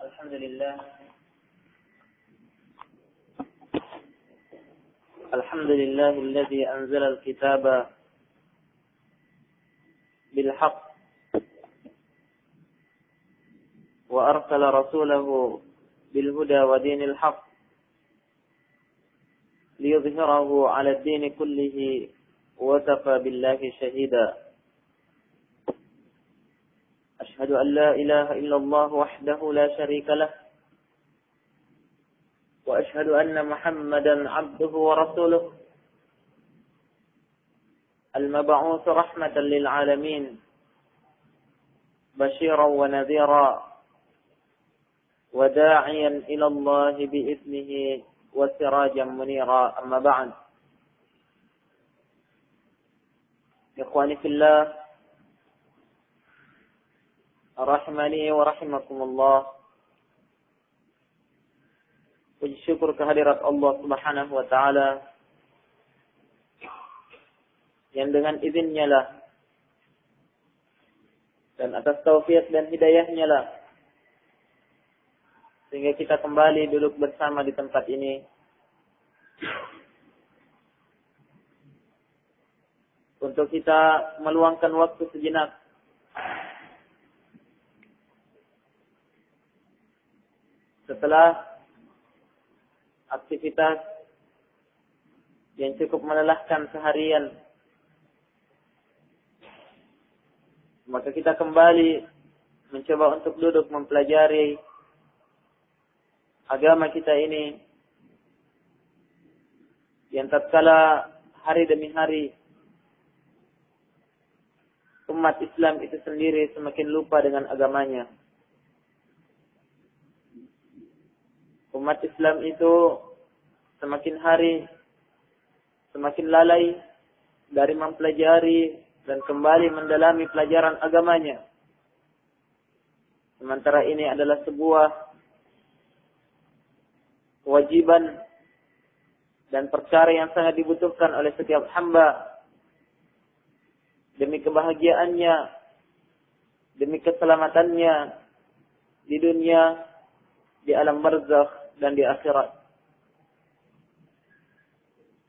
الحمد لله الحمد لله الذي أنزل الكتاب بالحق وأرسل رسوله بالهدى ودين الحق ليظهره على الدين كله وكفى بالله شهيدا. أشهد أن لا إله إلا الله وحده لا شريك له وأشهد أن محمدا عبده ورسوله المبعوث رحمة للعالمين بشيرا ونذيرا وداعيا إلى الله بإذنه وسراجا منيرا. أما بعد، إخواني في الله rahimani wa rahimakumullah. Puji syukur kehadirat Allah Subhanahu wa taala yang dengan izinnya lah dan atas taufik dan hidayahnya lah sehingga kita kembali duduk bersama di tempat ini untuk kita meluangkan waktu sejenak setelah aktivitas yang cukup melelahkan seharian, maka kita kembali mencoba untuk duduk mempelajari agama kita ini yang tatkala hari demi hari umat Islam itu sendiri semakin lupa dengan agamanya. Umat Islam itu semakin hari semakin lalai dari mempelajari dan kembali mendalami pelajaran agamanya. Sementara ini adalah sebuah kewajiban dan perkara yang sangat dibutuhkan oleh setiap hamba demi kebahagiaannya, demi keselamatannya di dunia, di alam barzakh dan di akhirat.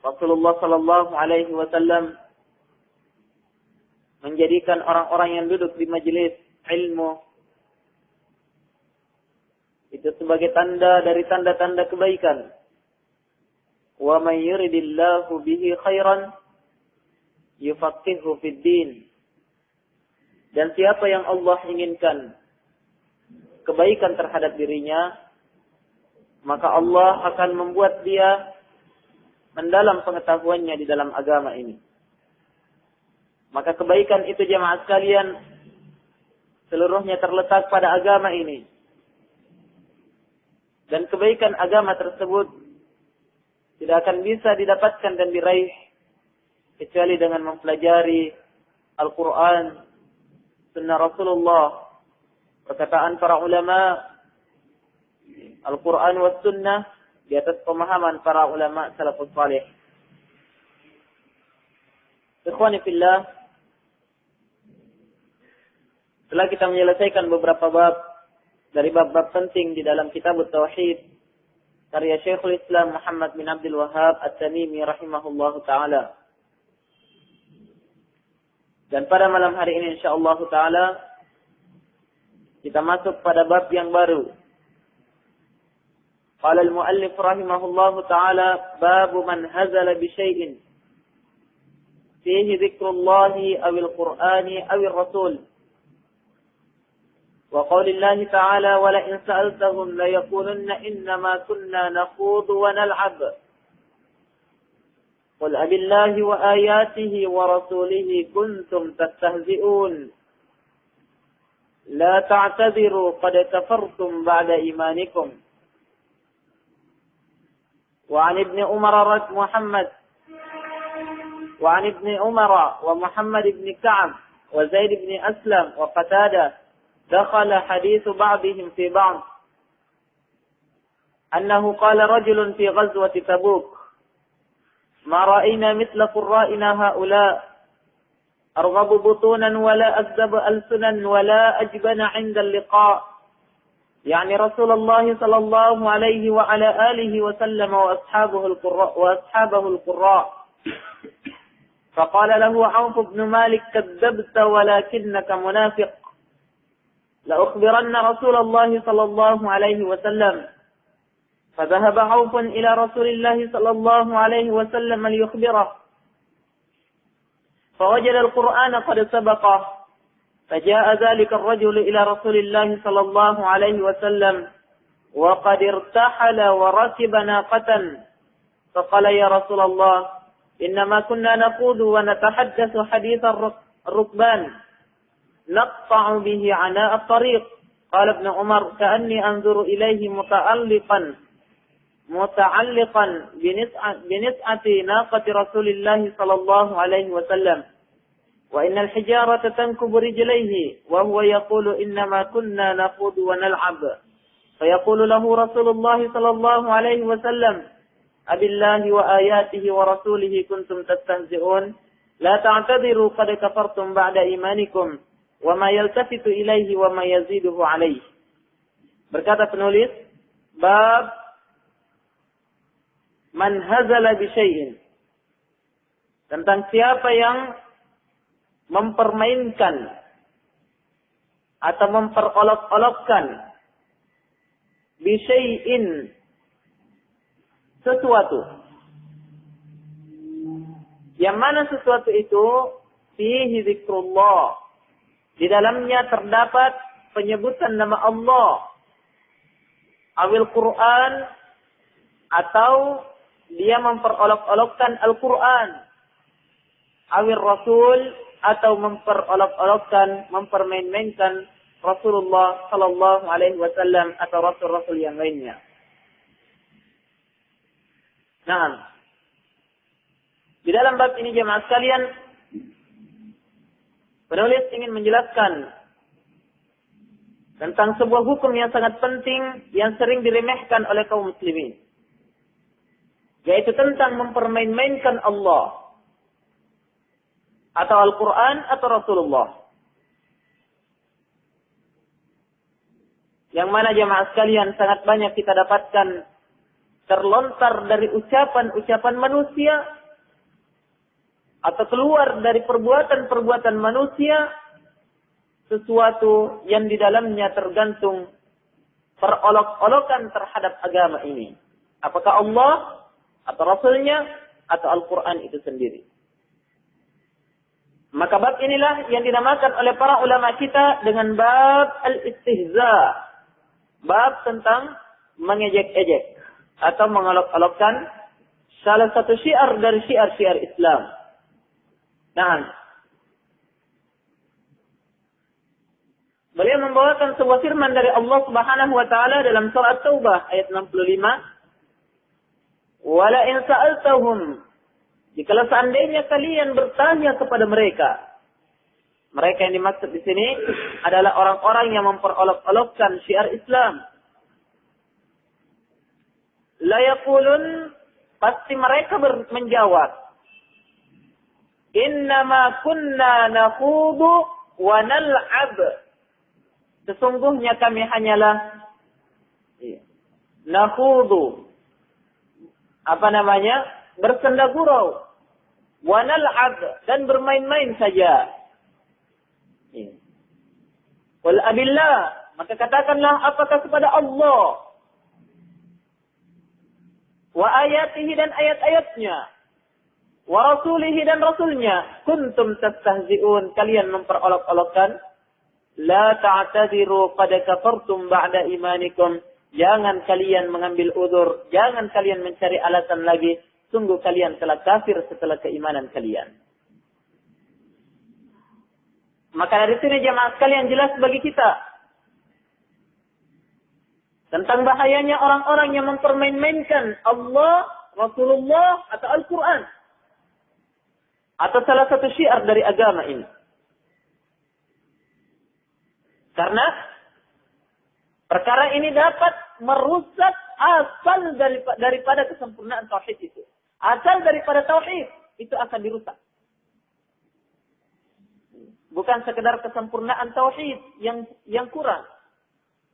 Rasulullah sallallahu alaihi wasallam menjadikan orang-orang yang duduk di majelis ilmu itu sebagai tanda dari tanda-tanda kebaikan. Wa may yuridillahu bihi khairan yufaqihuhu fid din. Dan siapa yang Allah inginkan kebaikan terhadap dirinya, maka Allah akan membuat dia mendalam pengetahuannya di dalam agama ini. Maka kebaikan itu jemaah sekalian seluruhnya terletak pada agama ini. Dan kebaikan agama tersebut tidak akan bisa didapatkan dan diraih kecuali dengan mempelajari Al-Quran, Sunnah Rasulullah, perkataan para ulama, Al-Quran was Sunnah di atas pemahaman para ulama salafus salih. Ikhwani fillah, setelah kita menyelesaikan beberapa bab dari bab-bab penting di dalam kitab Tauhid karya Syekhul Islam Muhammad bin Abdul Wahhab At-Tamimi rahimahullahu taala. Dan pada malam hari ini insyaallah taala kita masuk pada bab yang baru. Qala al-muallif rahimahullahu taala babu man hazala bi syai'in fihi dzikrullahi awil qur'ani awir rasul. Wa qaulillahi ta'ala wa la in sa'altahum la yaqulunna innama kunna nakhudu wa nal'ab. Qul abillahi wa ayatihi wa rasulihi kuntum tastahzi'un. La ta'tadiru qad kafartum ba'da imanikum. وعن ابن عمر ومحمد بن كعب وزيد بن أسلم وقتادة دخل حديث بعضهم في بعض أنه قال رجل في غزوة تبوك ما رأينا مثل قرائنا هؤلاء أرغب بطونا ولا أكذب ألسنا ولا أجبن عند اللقاء. يعني رسول الله صلى الله عليه وعلى آله وسلم وأصحابه القراء. فقال له عوف بن مالك كذبت ولكنك منافق. لأخبرن رسول الله صلى الله عليه وسلم. فذهب عوف إلى رسول الله صلى الله عليه وسلم ليخبره. فوجد القرآن قد سبقه. فجاء ذلك الرجل إلى رسول الله صلى الله عليه وسلم وقد ارتحل وركب ناقة. فقال يا رسول الله إنما كنا نخوض ونتحدث حديث الركبان نقطع به عناء الطريق. قال ابن عمر كأني أنظر إليه متعلقا بنسعة ناقة رسول الله صلى الله عليه وسلم وإن الحجارة تنكب رجليه وهو يقول إنما كنا نخوض ونلعب. فيقول له رسول الله صلى الله عليه وسلم أبالله وآياته ورسوله كنتم تستهزئون لا تعتذروا قد كفرتم بعد إيمانكم وما يلتفت إليه وما يزيده عليه. Berkata penulis, bab man hazala bi syai'in, tentang siapa yang mempermainkan atau memperolok-olokkan bi syai'in, sesuatu yang mana sesuatu itu fihi zikrullah, di dalamnya terdapat penyebutan nama Allah, awil Quran, atau dia memperolok-olokkan Al-Quran, awil Rasul, atau memperolok-olokkan, mempermain-mainkan Rasulullah sallallahu alaihi wasallam atau rasul-rasul yang lainnya. Nah, di dalam bab ini jemaah sekalian, penulis ingin menjelaskan tentang sebuah hukum yang sangat penting yang sering diremehkan oleh kaum muslimin, yaitu tentang mempermain-mainkan Allah atau Al-Quran atau Rasulullah. Yang mana jemaah sekalian sangat banyak kita dapatkan terlontar dari ucapan-ucapan manusia atau keluar dari perbuatan-perbuatan manusia sesuatu yang di dalamnya tergantung perolok-olokan terhadap agama ini. Apakah Allah atau Rasulnya atau Al-Quran itu sendiri. Maka bab inilah yang dinamakan oleh para ulama kita dengan bab al-istihza. Bab tentang mengejek-ejek atau mengolok-olokkan salah satu syiar dari syiar-syiar Islam. Nah, beliau membawakan sebuah firman dari Allah Subhanahu wa taala dalam surah Taubah ayat 65. Wala in sa'altahum, jikalau seandainya kalian bertanya kepada mereka. Mereka yang dimaksud di sini adalah orang-orang yang memperolok-olokkan syiar Islam. La yaqulun, pasti mereka menjawab, innama kunna nakhudu wa nal'ab. Sesungguhnya kami hanyalah nakhudu, bersenda gurau, wa nal'ab, dan bermain-main saja. Qul abillah, maka katakanlah apakah kepada Allah, wa ayatihi, dan ayat-ayatnya, wa rasulihi, dan rasulnya, kuntum tastahzi'un, kalian memperolok-olokkan, la ta'tadiru qad kafartum ba'da imanikum, jangan kalian mengambil uzur, jangan kalian mencari alasan lagi, sungguh kalian telah kafir setelah keimanan kalian. Maka dari sini jemaah sekalian jelas bagi kita tentang bahayanya orang-orang yang mempermain-mainkan Allah, Rasulullah, atau Al-Quran, atau salah satu syiar dari agama ini. Karena perkara ini dapat merusak asal daripada kesempurnaan tauhid itu. Asal daripada tauhid itu akan dirusak. Bukan sekedar kesempurnaan tauhid yang kurang.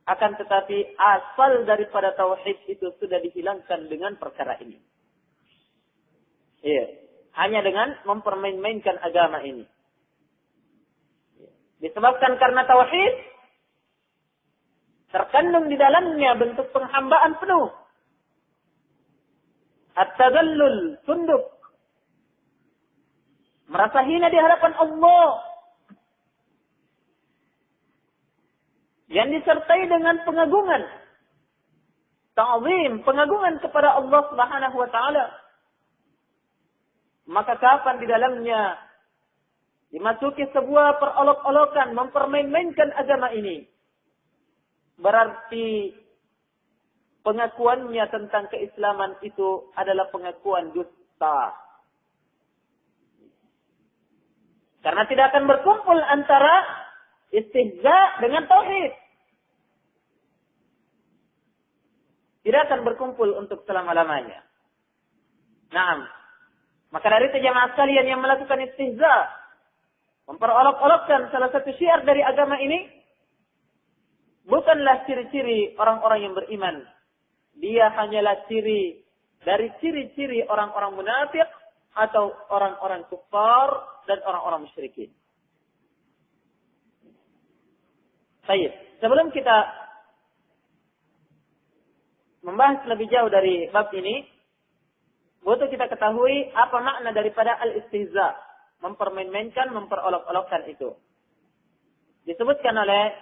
Akan tetapi asal daripada tauhid itu sudah dihilangkan dengan perkara ini. Iya. Hanya dengan mempermain-mainkan agama ini. Disebabkan karena tauhid terkandung di dalamnya bentuk penghambaan penuh. At-tadallul, tunduk. Merasa hina di hadapan Allah. Yang disertai dengan pengagungan. Ta'zim, pengagungan kepada Allah Subhanahu wa taala. Maka kapan di dalamnya dimasuki sebuah perolok-olokan, mempermain-mainkan agama ini, berarti pengakuannya tentang keislaman itu adalah pengakuan dusta. Karena tidak akan berkumpul antara istihza dengan tauhid. Tidak akan berkumpul untuk selama-lamanya. Naam. Maka dari itu jemaah sekalian yang melakukan istihza, memperolok-olokkan salah satu syiar dari agama ini, bukanlah ciri-ciri orang-orang yang beriman. Dia hanyalah ciri dari ciri-ciri orang-orang munafik atau orang-orang kufar dan orang-orang musyrikin. Baik, sebelum kita membahas lebih jauh dari bab ini, butuh kita ketahui apa makna daripada al-istihza, mempermain-mainkan, memperolok-olokkan itu. Disebutkan oleh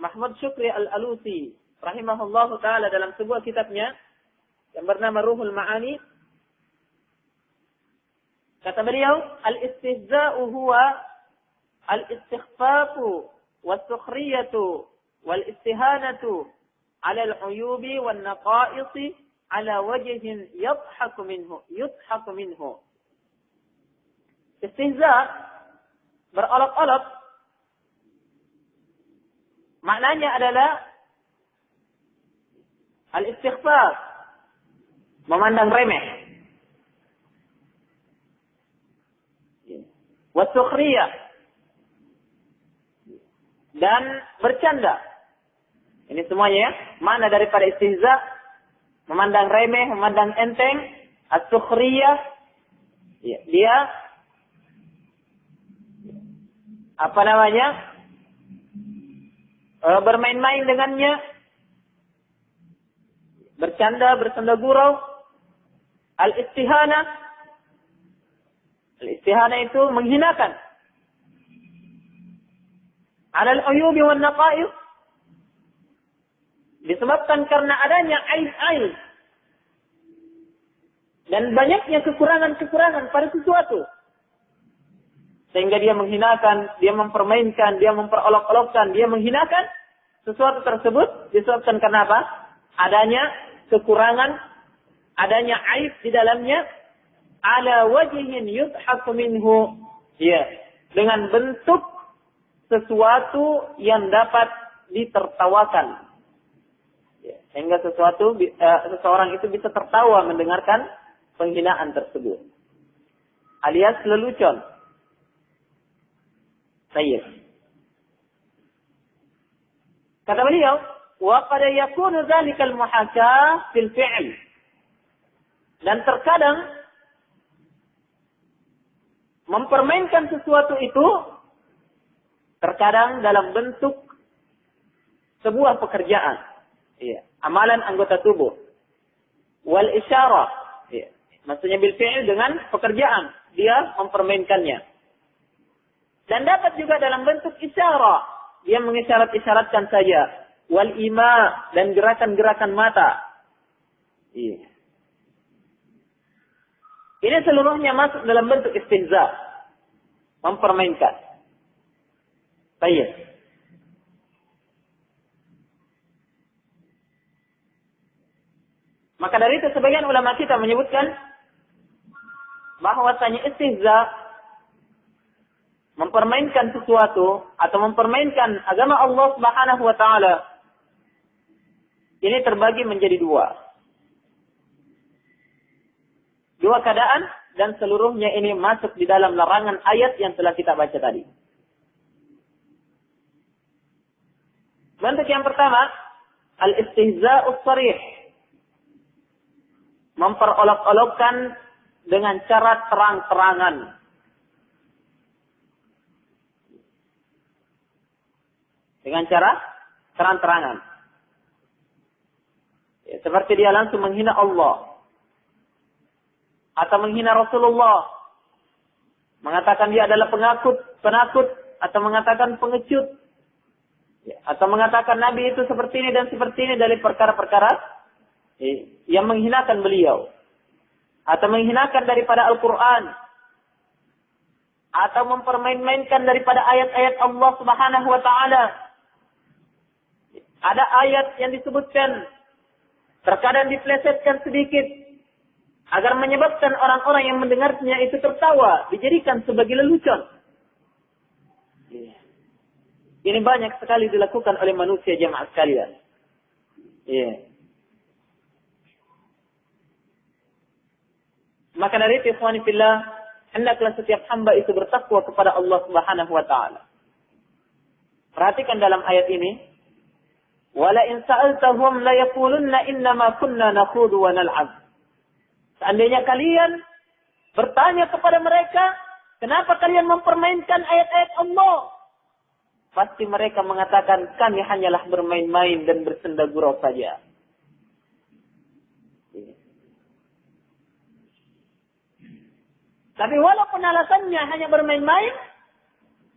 Mahmud Syukri Al-Alusi rahimahullahu taala dalam sebuah kitabnya yang bernama Ruhul Ma'ani. Kata beliau, al-istihza'u huwa al-istighfafu was-sukhriyatu wal-istihanatu 'ala al-'uyubi wan-naqa'isi 'ala wajhin yadhaku minhu. Istihza, berolok-olok, maknanya adalah al-istighfar, memandang remeh, was-sukhriyah, dan bercanda. Ini semuanya ya, makna daripada istihza, memandang remeh, memandang enteng. As-sukhriyah, ya, dia bermain-main dengannya, bercanda, bersenda gurau. Al-istihana itu menghinakan. Alal uyubi wan naqa'is, disebabkan karena adanya aib-aib dan banyaknya kekurangan-kekurangan pada sesuatu, sehingga dia menghinakan, dia mempermainkan, dia memperolok-olokkan, dia menghinakan sesuatu tersebut. Disebabkan karena apa? Adanya kekurangan, adanya aib di dalamnya, ala wajhin yudhaku minhu, ya, dengan bentuk sesuatu yang dapat ditertawakan, ya, sehingga seseorang itu bisa tertawa mendengarkan penghinaan tersebut, alias lelucon. Baik. Kata beliau, wa qad yakunu dzalikal muhakah fil fi'l, dan terkadang mempermainkan sesuatu itu terkadang dalam bentuk sebuah pekerjaan, ya, amalan anggota tubuh. Wal isyarah, ya, maksudnya bil fi'il, dengan pekerjaan dia mempermainkannya. Dan dapat juga dalam bentuk isyarah, dia mengisyarat-isyaratkan saja. Wal ima, dan gerakan-gerakan mata. Ya. Ini seluruhnya masuk dalam bentuk istihza, mempermainkan. Baik. Maka dari itu sebagian ulama kita menyebutkan bahwasanya istihza, mempermainkan sesuatu atau mempermainkan agama Allah Subhanahu wa taala, ini terbagi menjadi dua keadaan, dan seluruhnya ini masuk di dalam larangan ayat yang telah kita baca tadi. Bentuk yang pertama, al-istihza'us sharih. Memperolok-olokkan dengan cara terang-terangan. Dengan cara terang-terangan. Ya, seperti dia langsung menghina Allah. Atau menghina Rasulullah. Mengatakan dia adalah penakut. Atau mengatakan pengecut. Ya, atau mengatakan Nabi itu seperti ini dan seperti ini dari perkara-perkara yang menghinakan beliau. Atau menghinakan daripada Al-Quran. Atau mempermain-mainkan daripada ayat-ayat Allah Subhanahu wa ta'ala. Ada ayat yang disebutkan, terkadang diplesetkan sedikit, agar menyebabkan orang-orang yang mendengarnya itu tertawa, dijadikan sebagai lelucon. Ini banyak sekali dilakukan oleh manusia jemaah sekalian. Maka dari itu, ikhwani fillah, hendaklah setiap hamba itu bertakwa kepada Allah Subhanahu wa ta'ala. Perhatikan dalam ayat ini, wala in sa'altahum la yaqulunna innama kunna nakhudu wa nal'ab. Seandainya kalian bertanya kepada mereka, kenapa kalian mempermainkan ayat-ayat Allah? Pasti mereka mengatakan, kami hanyalah bermain-main dan bersenda gurau saja. Tapi walaupun alasannya hanya bermain-main,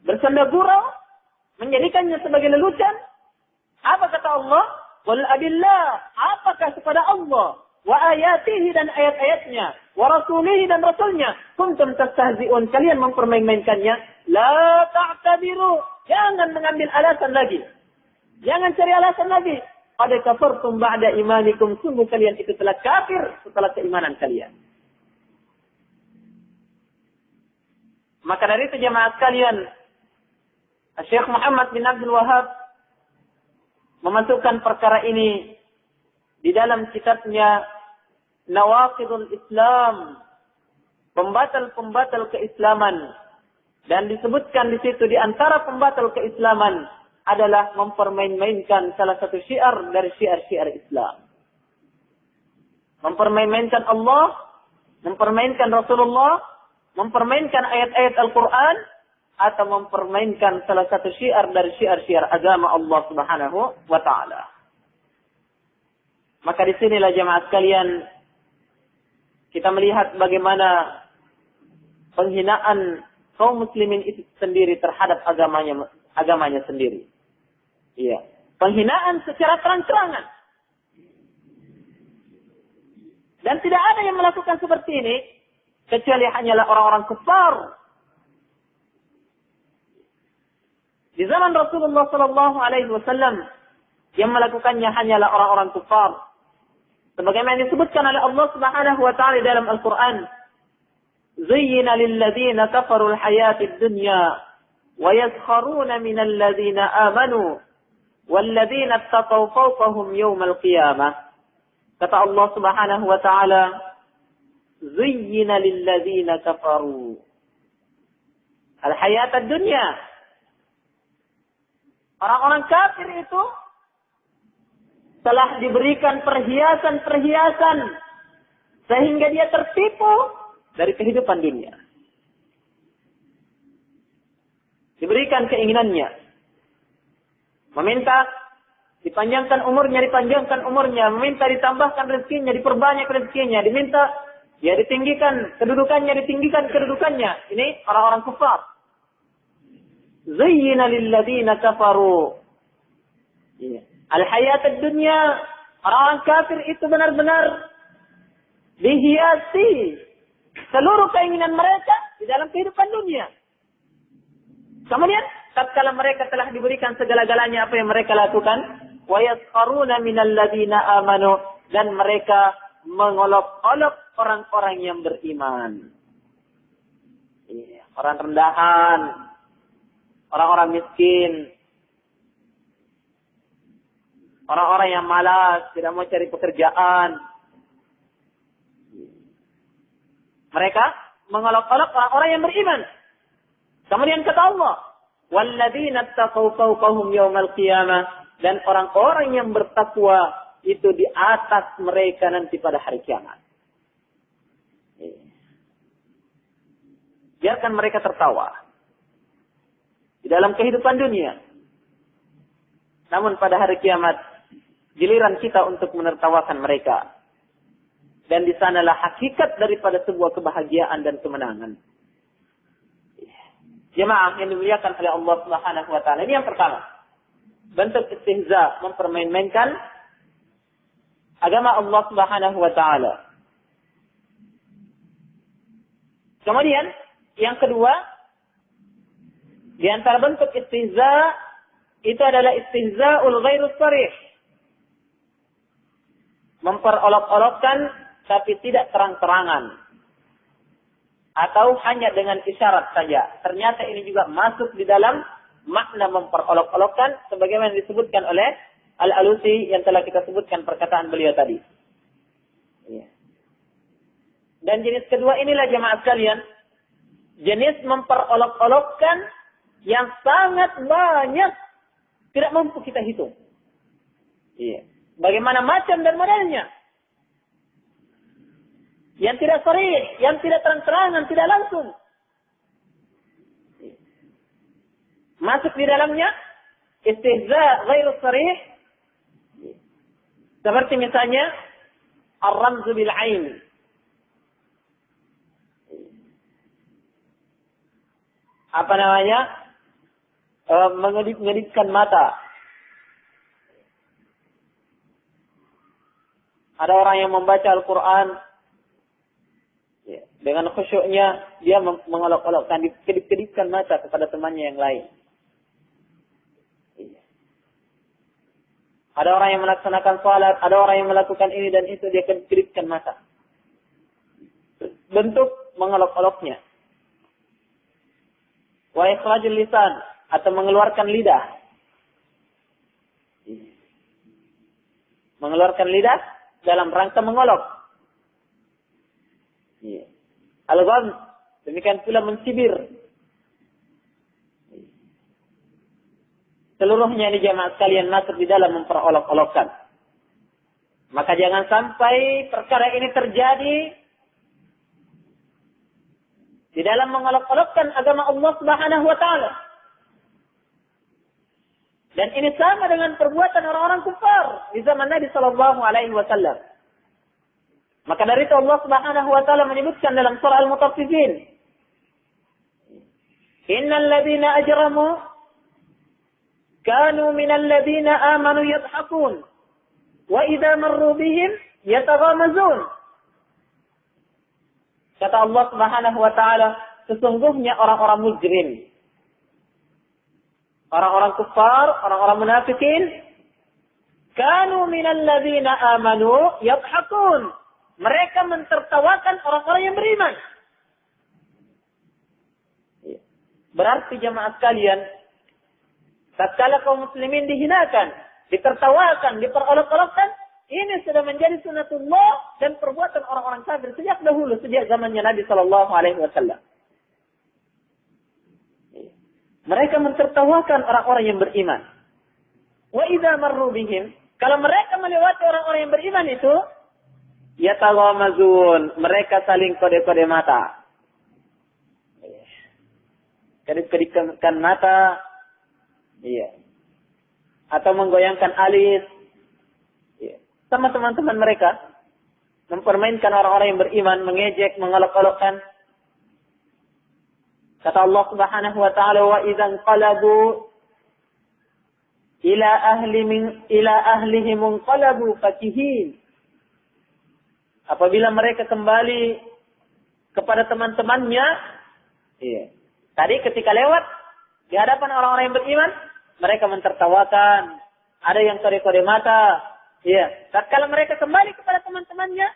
bersenda gurau, menjadikannya sebagai lelucon, apa kata Allah? Qul abillah, apakah kepada Allah, wa ayatihi dan ayat-ayatnya, wa rasulihi dan rasulnya, kuntum tastahzi'un, kalian mempermain-mainkannya, la ta'tabiru, jangan mengambil alasan lagi. Jangan cari alasan lagi. Qad kafartum ba'da imanikum, sungguh kalian itu telah kafir setelah keimanan kalian. Maka dari itu jemaah sekalian, Syekh Muhammad bin Abdul Wahhab memasukkan perkara ini di dalam kitabnya Nawaqidul Islam, pembatal-pembatal keislaman, dan disebutkan di situ di antara pembatal keislaman adalah mempermain-mainkan salah satu syiar dari syiar-syiar Islam. Mempermain-mainkan Allah, mempermainkan Rasulullah, mempermainkan ayat-ayat Al-Quran, atau mempermainkan salah satu syiar dari syiar-syiar agama Allah Subhanahu wa ta'ala. Maka disinilah jemaah sekalian, kita melihat bagaimana penghinaan kaum muslimin itu sendiri terhadap agamanya sendiri. Iya. Penghinaan secara terang-terangan. Dan tidak ada yang melakukan seperti ini, kecuali hanyalah orang-orang kufar. Di zaman Rasulullah SAW, yang melakukannya hanyalah orang-orang kufar. Sebagaimana disebutkan oleh Allah Subhanahu wa ta'ala dalam Al-Quran, Zuyyina lilladhina kafaru al-hayatid dunya, wa yaskharuna minal ladhina amanu, walladhina attaqaw fawqahum yawmal qiyamah. Kata Allah Subhanahu wa ta'ala, Zuyyina lilladhina kafaru al-hayatid dunya. Orang-orang kafir itu telah diberikan perhiasan-perhiasan sehingga dia tertipu dari kehidupan dunia. Diberikan keinginannya. Meminta dipanjangkan umurnya, meminta ditambahkan rezekinya, diperbanyak rezekinya, diminta ya ditinggikan kedudukannya. Ini orang-orang kafir. Zayyina lilladhina kafaru al-hayat ad-dunya. Orang kafir itu benar-benar dihiasi seluruh keinginan mereka di dalam kehidupan dunia. Kemudian tatkala mereka telah diberikan segala-galanya, apa yang mereka lakukan? Wa yaskharuna minal ladhina amanu, dan mereka mengolok-olok orang-orang yang beriman. Orang rendahan, orang-orang miskin, orang-orang yang malas, tidak mau cari pekerjaan. Mereka mengolok-olok orang-orang yang beriman. Kemudian kata Allah, وَالَّذِينَ اتَّقَوْا فَوْقَهُمْ يَوْمَ الْقِيَامَةِ, dan orang-orang yang bertakwa itu di atas mereka nanti pada hari kiamat. Biarkan mereka tertawa di dalam kehidupan dunia. Namun pada hari kiamat, giliran kita untuk menertawakan mereka. Dan di sanalah hakikat daripada sebuah kebahagiaan dan kemenangan. Jemaah yang dimuliakan oleh Allah Subhanahu wa taala. Ini yang pertama. Bentuk istihza, mempermain-mainkan agama Allah Subhanahu wa taala. Kemudian yang kedua, di antara bentuk istihza itu adalah istihza'ul ghairus sharih. Memperolok-olokkan tapi tidak terang-terangan. Atau hanya dengan isyarat saja. Ternyata ini juga masuk di dalam makna memperolok-olokkan sebagaimana disebutkan oleh Al-Alusi yang telah kita sebutkan perkataan beliau tadi. Dan jenis kedua inilah jemaah sekalian, jenis memperolok-olokkan yang sangat banyak tidak mampu kita hitung. Bagaimana macam dan modelnya. Yang tidak sharih, yang tidak terang-terangan, tidak langsung. Masuk di dalamnya istihza ghairu sharih. Seperti misalnya ar-ramzu bil ain. Apa namanya? Mengedip-ngedipkan mata. Ada orang yang membaca Al-Quran dengan khusyuknya, dia mengolok-olokkan, kedip-kedipkan mata kepada temannya yang lain. Ada orang yang melaksanakan salat, ada orang yang melakukan ini dan itu, dia kedip-kedipkan mata. Bentuk mengolok-oloknya. Wa ikhrajul lisan, atau mengeluarkan lidah. Mengeluarkan lidah dalam rangka mengolok. Al-gham, demikian pula mencibir. Seluruhnya ini jemaah sekalian masuk di dalam memperolok-olokkan. Maka jangan sampai perkara ini terjadi di dalam mengolok-olokkan agama Allah Subhanahu wa taala. Dan ini sama dengan perbuatan orang-orang kufar di zaman Nabi sallallahu alaihi wasallam. Maka dari itu Allah Subhanahu wa taala menyebutkan dalam surah Al-Mutaffifin, "Innal ladzina ajramu kanu minal ladzina amanu yadhakun wa idza marru bihim yataghamazun." Kata Allah Subhanahu wa taala, sesungguhnya orang-orang mujrim, orang-orang kufar, orang-orang munafikin, kanu minal ladzina amanu yadhakun. Mereka mentertawakan orang-orang yang beriman. Berarti jemaah sekalian, tatkala kaum muslimin dihinakan, ditertawakan, diperolok-olokkan, ini sudah menjadi sunatullah dan perbuatan orang-orang kafir sejak dahulu, sejak zamannya Nabi sallallahu alaihi wasallam. Mereka mentertawakan orang-orang yang beriman. Wa idza marru bihim, kalau mereka melewati orang-orang yang beriman itu, yataghamazun, mereka saling kode-kode mata. Kedip-kedipkan mata, atau menggoyangkan alis, sama teman-teman mereka, mempermainkan orang-orang yang beriman, mengejek, mengolok-olokkan. Kata Allah Subhanahu wa taala, wa idzan qalabu ila ahlihim qalabu fakihin. Apabila mereka kembali kepada teman-temannya, tadi ketika lewat di hadapan orang-orang yang beriman, mereka mentertawakan, ada yang kode-kode mata. Tatkala mereka kembali kepada teman-temannya,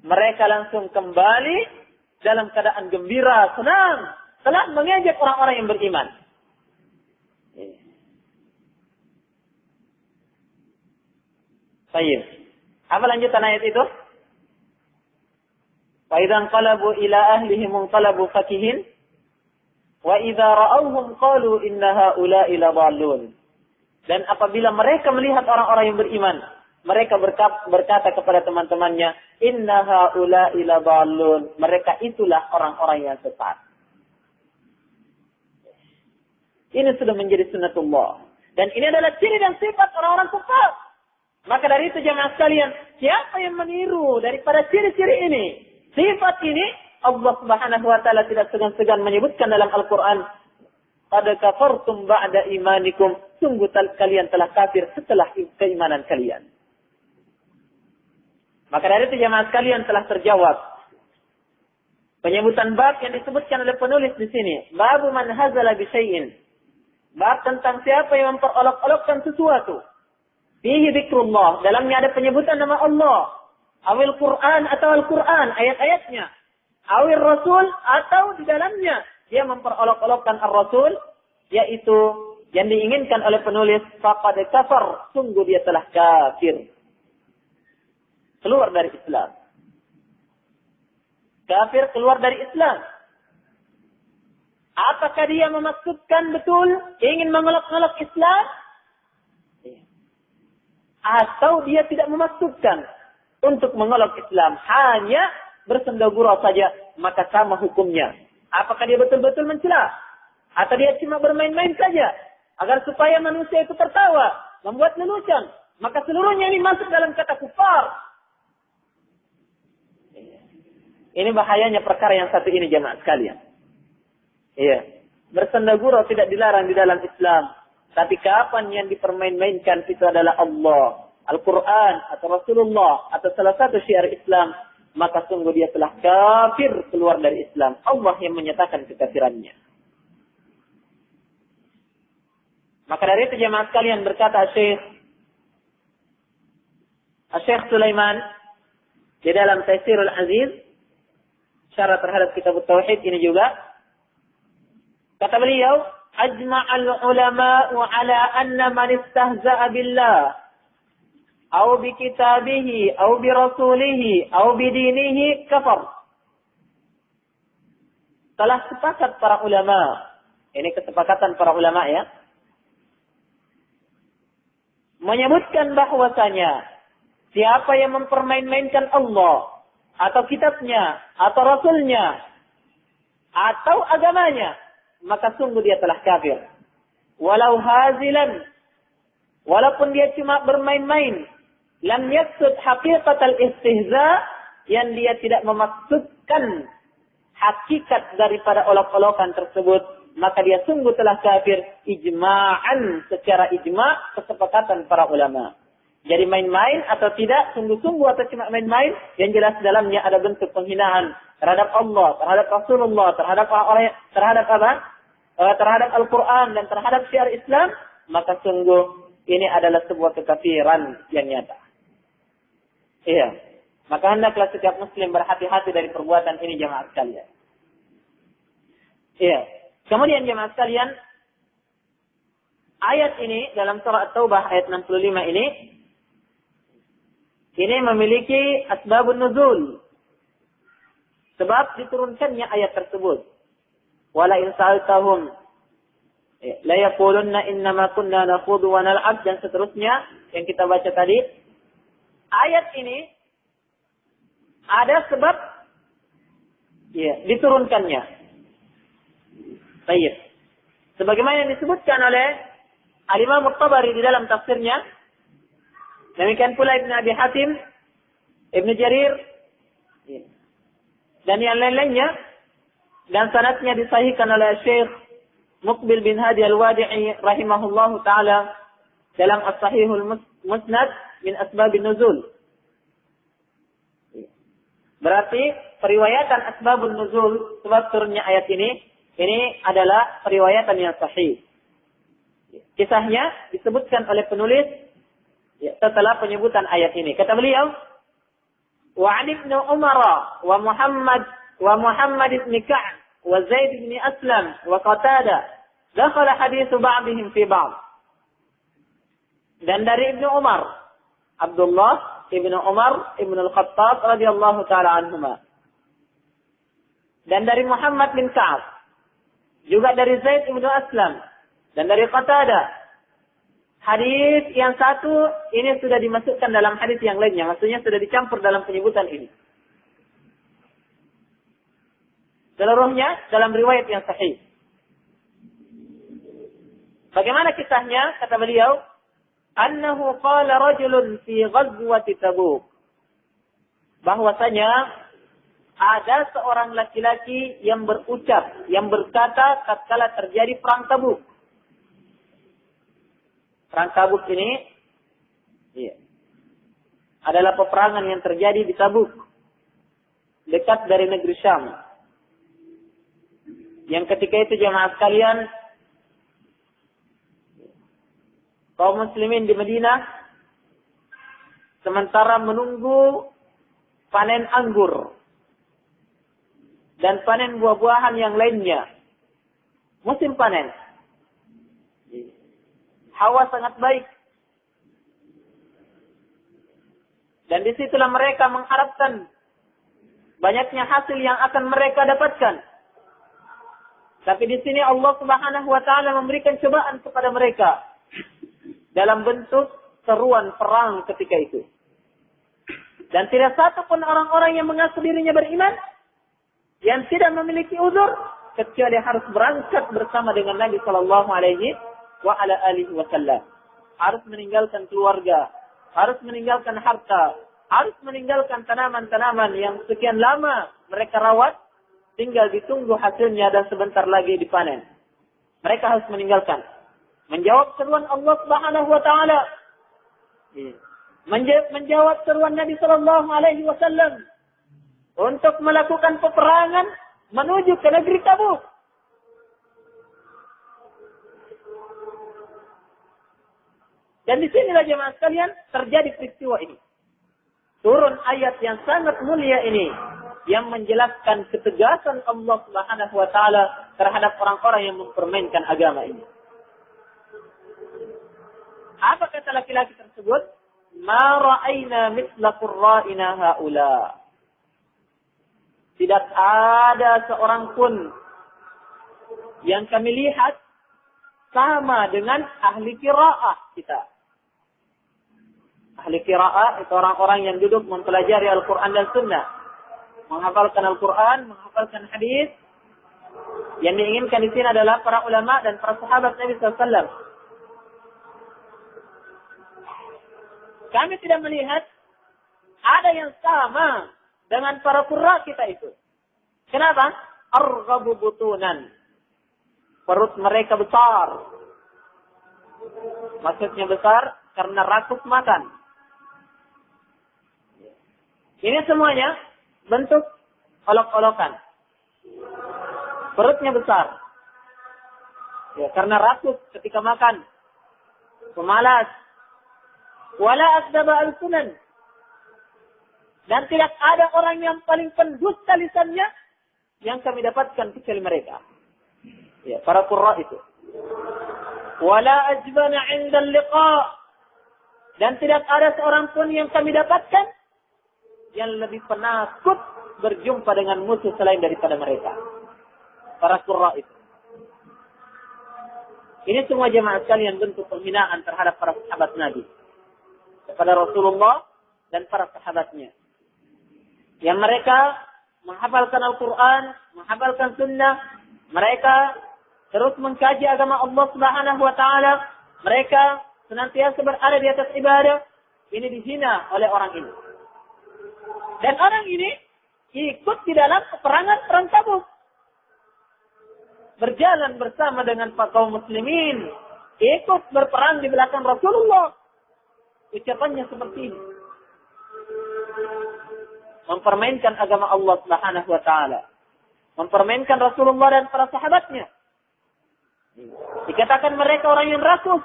mereka langsung kembali dalam keadaan gembira, senang, telah mengejek orang-orang yang beriman. Baik. Apa lanjutan ayat itu? Wa idzan qalabu ila ahlihim qalabu fakihin wa idza ra'awhum qalu inna haula'i ladallun. Dan apabila mereka melihat orang-orang yang beriman, mereka berkata kepada teman-temannya, inna haula'i ladallun. Mereka itulah orang-orang yang sesat. Ini sudah menjadi sunnatullah. Dan ini adalah ciri dan sifat orang-orang sesat. Maka dari itu jemaah sekalian, siapa yang meniru daripada ciri-ciri ini, sifat ini, Allah Subhanahu wa taala tidak segan-segan menyebutkan dalam Al-Qur'an, qad kafartum ba'da imanikum, sungguh kalian telah kafir setelah keimanan kalian. Maka dari itu jemaah sekalian telah terjawab penyebutan bab yang disebutkan oleh penulis di sini, babu man hazala bi syai'in. Bab tentang siapa yang memperolok-olokkan sesuatu. Fihi dzikrullah, dalamnya ada penyebutan nama Allah. Awil Quran atau Al-Quran, ayat-ayatnya. Awil Rasul atau di dalamnya dia memperolok-olokkan Ar-Rasul, yaitu yang diinginkan oleh penulis, faqad kafar, sungguh dia telah kafir. Keluar dari Islam. Kafir keluar dari Islam. Apakah dia memaksudkan betul ingin mengolok-olok Islam? Atau dia tidak memaksudkan untuk mengolok Islam, hanya bersendagurau saja, maka sama hukumnya. Apakah dia betul-betul mencela? Atau dia cuma bermain-main saja, agar supaya manusia itu tertawa, membuat lelucon, maka seluruhnya ini masuk dalam kata kufar. Ini bahayanya perkara yang satu ini jemaah sekalian. Iya, bersendagurau tidak dilarang di dalam Islam. Tapi kapan yang dipermain-mainkan itu adalah Allah, Al-Quran, atau Rasulullah, atau salah satu syiar Islam, maka sungguh dia telah kafir keluar dari Islam. Allah yang menyatakan kekafirannya. Maka dari itu jemaah sekalian berkata Syekh Sulaiman di dalam Taisirul Aziz, syarat terhadap kitab Tauhid ini juga, kata beliau, ajma'al ulama'u ala anna man istahza'a billah aw bi kitabihi aw bi rasulihi aw bi dinihi kafar. Telah sepakat para ulama, ini kesepakatan para ulama ya, menyebutkan bahwasanya siapa yang mempermain-mainkan Allah atau kitabnya atau rasulnya atau agamanya, maka sungguh dia telah kafir. Walau hazilan, walaupun dia cuma bermain-main, lam yaksud haqiqatal istihza, yang dia tidak memaksudkan hakikat daripada olok-olokan tersebut, maka dia sungguh telah kafir ijma'an, secara ijma' kesepakatan para ulama. Jadi main-main atau tidak, sungguh-sungguh atau cuma main-main, yang jelas dalamnya ada bentuk penghinaan terhadap Allah, terhadap Rasulullah, terhadap orang, terhadap apa? Terhadap Al-Quran dan terhadap syiar Islam, maka sungguh ini adalah sebuah kekafiran yang nyata. Iya. Maka hendaklah setiap muslim berhati-hati dari perbuatan ini jemaah sekalian. Iya. Kemudian jemaah sekalian, ayat ini dalam surah At-Taubah ayat 65 ini memiliki asbabun nuzul. Sebab diturunkannya ayat tersebut. Wala in sa'altahum la yaqulunna innama kunna nakhudu wa nal'ab, dan seterusnya yang kita baca tadi. Ayat ini ada sebab ya diturunkannya. Baik. Sebagaimana yang disebutkan oleh Al-Imam At-Tabari di dalam tafsirnya, demikian pula Ibn Abi Hatim, Ibn Jarir, dan yang lain-lainnya, dan sanadnya disahihkan oleh Syekh Muqbil bin Hadi Al-Wadi'i rahimahullahu ta'ala dalam As-Sahihul Musnad min Asbabin Nuzul. Berarti periwayatan Asbabun Nuzul, sebab turunnya ayat ini adalah periwayatan yang sahih. Kisahnya disebutkan oleh penulis setelah penyebutan ayat ini. Kata beliau, وعن ابن عمر ومحمد بن كعب وزيد بن أسلم وقتادة دخل حديث بعضهم في بعض. Dan dari Ibnu Umar, Abdullah Ibnu Umar Ibnu Al-Khattab radhiyallahu taala anhuma. Dan dari Muhammad bin Ka'ab, juga dari Zaid Ibnu Aslam, dan dari Qatadah. hadis yang satu ini sudah dimasukkan dalam hadis yang lainnya. Maksudnya sudah dicampur dalam penyebutan ini. Seluruhnya dalam riwayat yang sahih. Bagaimana kisahnya? Kata beliau, annahu qala rajulun fi ghazwati Tabuk. Bahwasanya ada seorang laki-laki yang berucap, yang berkata tatkala terjadi perang Tabuk. Perang Tabuk ini adalah peperangan yang terjadi di Tabuk, dekat dari negeri Syam. Yang ketika itu jemaah sekalian, kaum muslimin di Madinah sementara menunggu panen anggur dan panen buah-buahan yang lainnya. Musim panen. Hawa sangat baik. Dan disitulah mereka mengharapkan banyaknya hasil yang akan mereka dapatkan. Tapi di sini Allah Subhanahu wa taala memberikan cobaan kepada mereka dalam bentuk seruan perang ketika itu. Dan tidak satu pun orang-orang yang mengaku dirinya beriman yang tidak memiliki uzur kecuali harus berangkat bersama dengan Nabi sallallahu alaihi wasallam. Harus meninggalkan keluarga, harus meninggalkan harta, harus meninggalkan tanaman-tanaman yang sekian lama mereka rawat, tinggal ditunggu hasilnya dan sebentar lagi dipanen. Mereka harus meninggalkan. Menjawab seruan Allah Subhanahu wa taala. Menjawab seruan Nabi sallallahu alaihi wasallam untuk melakukan peperangan menuju ke negeri Tabuk. Dan di sinilah jemaah sekalian terjadi peristiwa ini. Turun ayat yang sangat mulia ini yang menjelaskan ketegasan Allah Subhanahu wa taala terhadap orang-orang yang mempermainkan agama ini. Apa kata laki-laki tersebut? Ma ra'ayna mithla qurra'ina haula. Tidak ada seorang pun yang kami lihat sama dengan ahli qiraah kita. Ahli qiraah itu orang-orang yang duduk mempelajari Al-Quran dan Sunnah. Menghafalkan Al-Quran, menghafalkan hadis. Yang diinginkan di sini adalah para ulama dan para sahabat Nabi SAW. Kami tidak melihat ada yang sama dengan para qurra kita itu. Kenapa? Arghabu butunan. Perut mereka besar. Maksudnya besar karena rakus makan. Ini semuanya bentuk olok-olokan. Perutnya besar. Ya, karena rakus ketika makan. Pemalas. Wala asdaba al-sunan. Dan tidak ada orang yang paling pendusta lisannya yang kami dapatkan kecuali mereka. Ya, para qurra itu. Wala ajbana 'inda al-liqa. Dan tidak ada seorang pun yang kami dapatkan yang lebih penakut berjumpa dengan musuh selain daripada mereka. Para qurra itu. Ini semua jemaah sekalian bentuk penghinaan terhadap para sahabat Nabi. Kepada Rasulullah dan para sahabatnya. Yang mereka menghafalkan Al-Quran, menghafalkan Sunnah. Mereka terus mengkaji agama Allah Subhanahu wa taala. Mereka senantiasa berada di atas ibadah. Ini dihina oleh orang ini. Dan orang ini ikut di dalam peperangan perang Tabuk. Berjalan bersama dengan kaum muslimin. Ikut berperang di belakang Rasulullah. Ucapannya seperti ini. Mempermainkan agama Allah Subhanahu wa taala. Mempermainkan Rasulullah dan para sahabatnya. Dikatakan mereka orang yang rakus.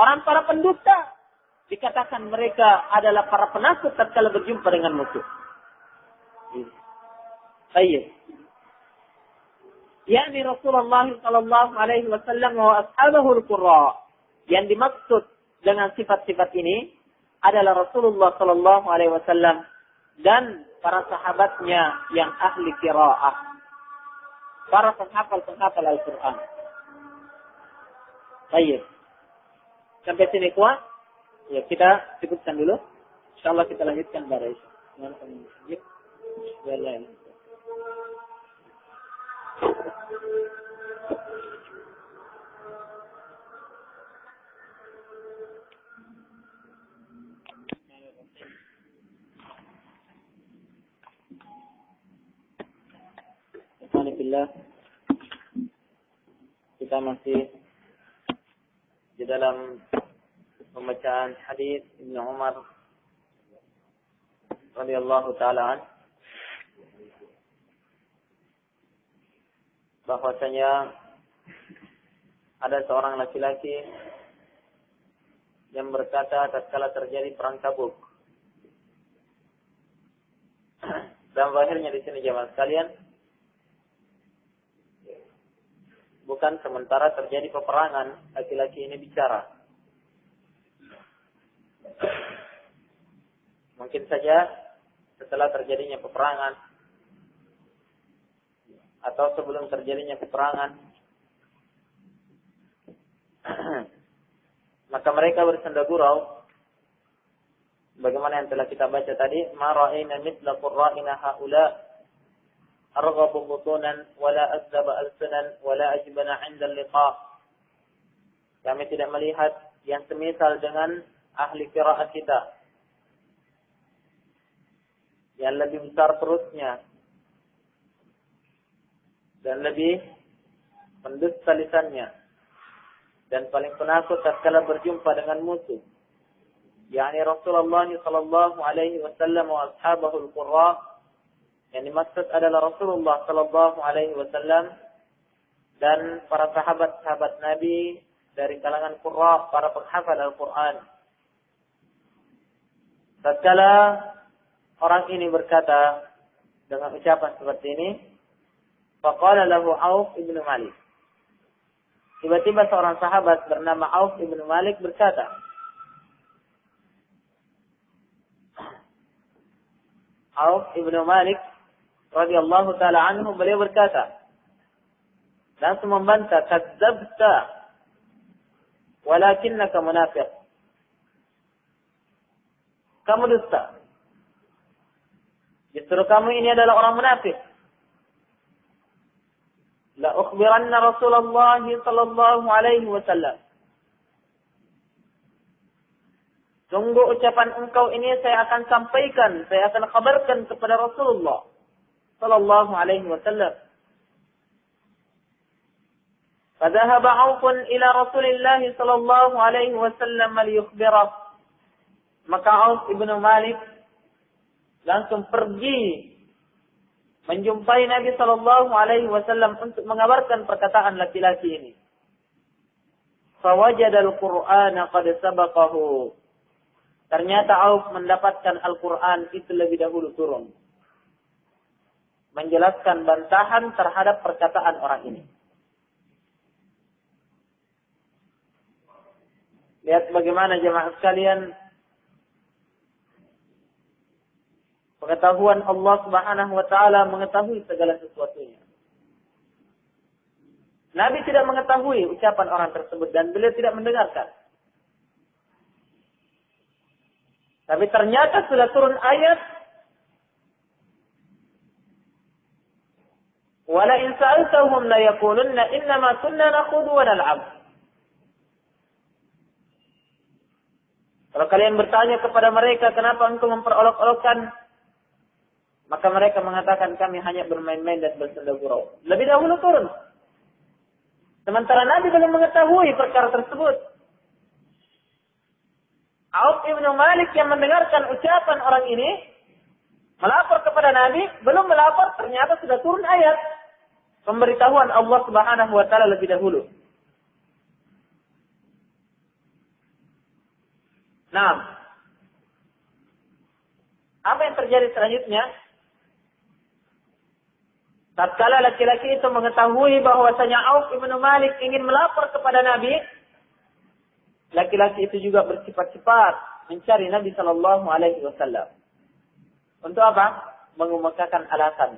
Orang para pendusta. Dikatakan mereka adalah para penakut tatkala berjumpa dengan musuh. Baik. yakni Rasulullah sallallahu alaihi wasallam wa ashabahu al-qurra. Yang dimaksud dengan sifat-sifat ini adalah Rasulullah sallallahu alaihi wasallam dan para sahabatnya yang ahli qiraah, para penghafal Al-Qur'an. Baik. Sampai sini kuat? Ya, kita cukupkan dulu. Insyaallah kita lanjutkan pada Isya. Alhamdulillah, kita masih di dalam pembacaan hadis Ibnu Umar radhiyallahu taala an, bahwasanya ada seorang laki-laki yang berkata tatkala terjadi perang Tabuk. Dan akhirnya di sini jemaah sekalian, bukan sementara terjadi peperangan laki-laki ini bicara. Mungkin saja setelah terjadinya peperangan atau sebelum terjadinya peperangan, maka mereka bersenda gurau. Bagaimana yang telah kita baca tadi, ma ra'ayna mithla qurra'ina haula arghabu butunan wala azdaba alsunan wala ajbana 'inda al-liqa. Kami tidak melihat yang semisal dengan ahli qiraat kita, yang lebih besar perutnya dan lebih pendusta lisannya dan paling penakut tatkala berjumpa dengan musuh, yakni Rasulullah sallallahu alaihi wasallam wa ashabahu al-qurra. Yang dimaksud adalah Rasulullah sallallahu alaihi wasallam dan para sahabat-sahabat Nabi dari kalangan qurra, para penghafal Al-Qur'an. Tatkala orang ini berkata dengan ucapan seperti ini, faqala lahu Auf ibn Malik. Tiba-tiba seorang sahabat bernama Auf ibn Malik berkata, Auf ibn Malik radhiyallahu taala anhu, beliau berkata, langsung membantah, kadzabta walakinnaka munafiq. Kamu dusta. Justru kamu ini adalah orang munafik. La ukhbiranna Rasulullah sallallahu alaihi wasallam. Sungguh ucapan engkau ini saya akan sampaikan, saya akan kabarkan kepada Rasulullah sallallahu alaihi wasallam. Fadhahaba Aufun ila Rasulillah sallallahu alaihi wasallam liyukhbirah. Maka Auf ibn Malik langsung pergi menjumpai Nabi sallallahu alaihi wasallam untuk mengabarkan perkataan laki-laki ini. Fawajada al-Qur'ana qad sabaqahu. Ternyata Auf mendapatkan Al-Qur'an itu lebih dahulu turun, menjelaskan bantahan terhadap perkataan orang ini. Lihat bagaimana jemaah sekalian, pengetahuan Allah Subhanahu wa taala mengetahui segala sesuatunya. Nabi tidak mengetahui ucapan orang tersebut dan beliau tidak mendengarkan. Tapi ternyata sudah turun ayat, wala in sa'altahum la yaqulunna innama kunna nakhudhu wa nal'ab. Kalau kalian bertanya kepada mereka, kenapa engkau memperolok-olokkan, maka mereka mengatakan kami hanya bermain-main dan bersenda gurau. Lebih dahulu turun. Sementara Nabi belum mengetahui perkara tersebut. Auf ibn Malik yang mendengarkan ucapan orang ini, melapor kepada Nabi, belum melapor, ternyata sudah turun ayat pemberitahuan Allah Subhanahu wa taala lebih dahulu. Nah, apa yang terjadi selanjutnya? Tatkala laki-laki itu mengetahui bahwasanya Auf ibn Malik ingin melapor kepada Nabi, laki-laki itu juga bersifat-sifat mencari Nabi sallallahu alaihi wasallam. Untuk apa? Mengemukakan alasan.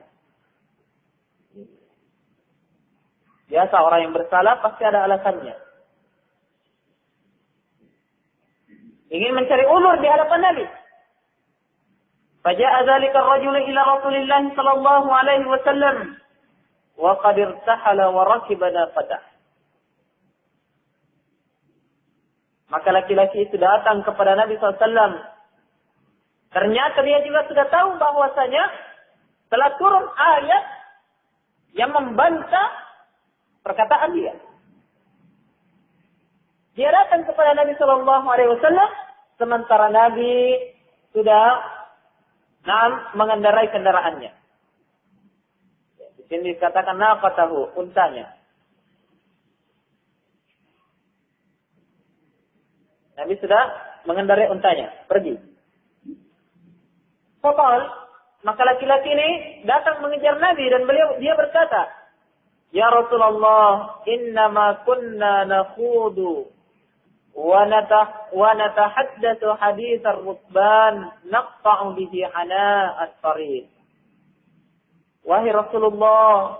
Biasa orang yang bersalah pasti ada alasannya. ingin mencari ulur di hadapan Nabi. Faja'a dzalika ar-rajulu ila Rasulillah sallallahu alaihi wasallam wa qad irtahala wa rakiba naqatah. Maka laki-laki itu datang kepada Nabi SAW. Ternyata dia juga sudah tahu bahwasanya telah turun ayat yang membantah perkataan dia. Dia datang kepada Nabi Sallallahu Alaihi Wasallam sementara Nabi sudah mengendarai kendaraannya. Di sini dikatakan naqatahu, untanya. Nabi sudah mengendarai untanya, pergi. Faqal, maka laki-laki ini datang mengejar Nabi dan dia berkata, "Ya Rasulullah, innama kunna nakhudu wa natahaddatsu hadits ar-rukban naqta'u bihi hana at-tariq." Wahai Rasulullah,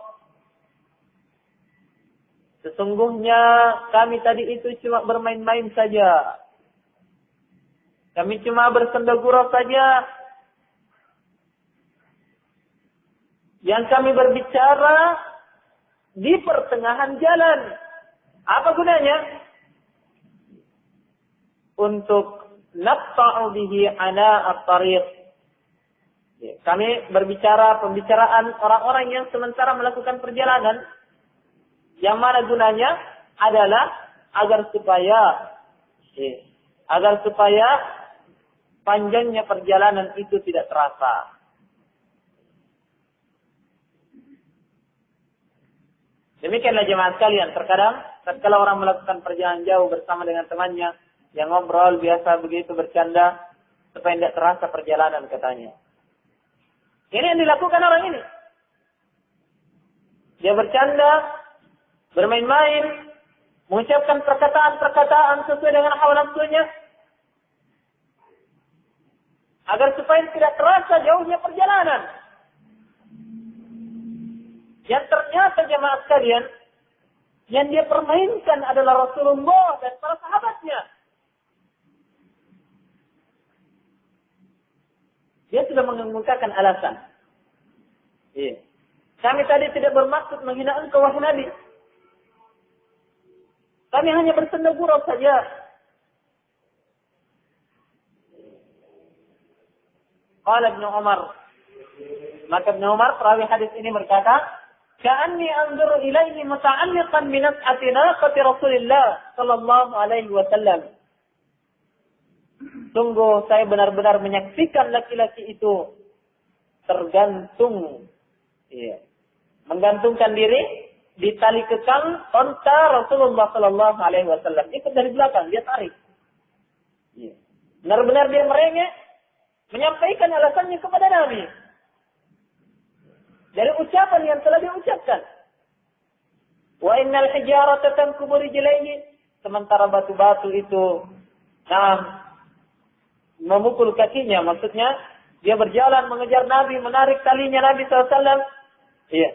sesungguhnya kami tadi itu cuma bermain-main saja. Kami cuma bersenda gurau saja. Yang kami berbicara di pertengahan jalan. Apa gunanya? Untuk naqta'u bihi ana at-tariq. Kami berbicara pembicaraan orang-orang yang sementara melakukan perjalanan. Yang mana gunanya adalah agar supaya panjangnya perjalanan itu tidak terasa. Demikianlah jemaah sekalian, terkadang tatkala orang melakukan perjalanan jauh bersama dengan temannya, yang ngobrol biasa begitu bercanda, supaya tidak terasa perjalanan katanya. Ini yang dilakukan orang ini. Dia bercanda, bermain-main, mengucapkan perkataan-perkataan sesuai dengan hawa nafsunya, agar supaya tidak terasa jauhnya perjalanan. Yang ternyata jemaah sekalian, yang dia permainkan adalah Rasulullah dan para sahabatnya. Dia sudah mengemukakan alasan. Iya. Kami tadi tidak bermaksud menghina engkau wahai Nabi. Kami hanya bersenda gurau saja. Qala Ibnu Umar. Maka Ibnu Umar perawi hadis ini berkata, "Ka'anni anzuru ilaihi muta'alliqan bi nas'ati naqati Rasulillah sallallahu alaihi wasallam." Sungguh saya benar-benar menyaksikan laki-laki itu tergantung, menggantungkan diri di tali kekang onta Rasulullah sallallahu alaihi wasallam. Ikut dari belakang, dia tarik. Benar-benar dia merengek, menyampaikan alasannya kepada Nabi. Dari ucapan yang telah diucapkan. Wa innal hijarata tankubu rijlaihi. Sementara batu-batu itu memukul kakinya. Maksudnya, dia berjalan mengejar Nabi, menarik talinya Nabi SAW. Iya.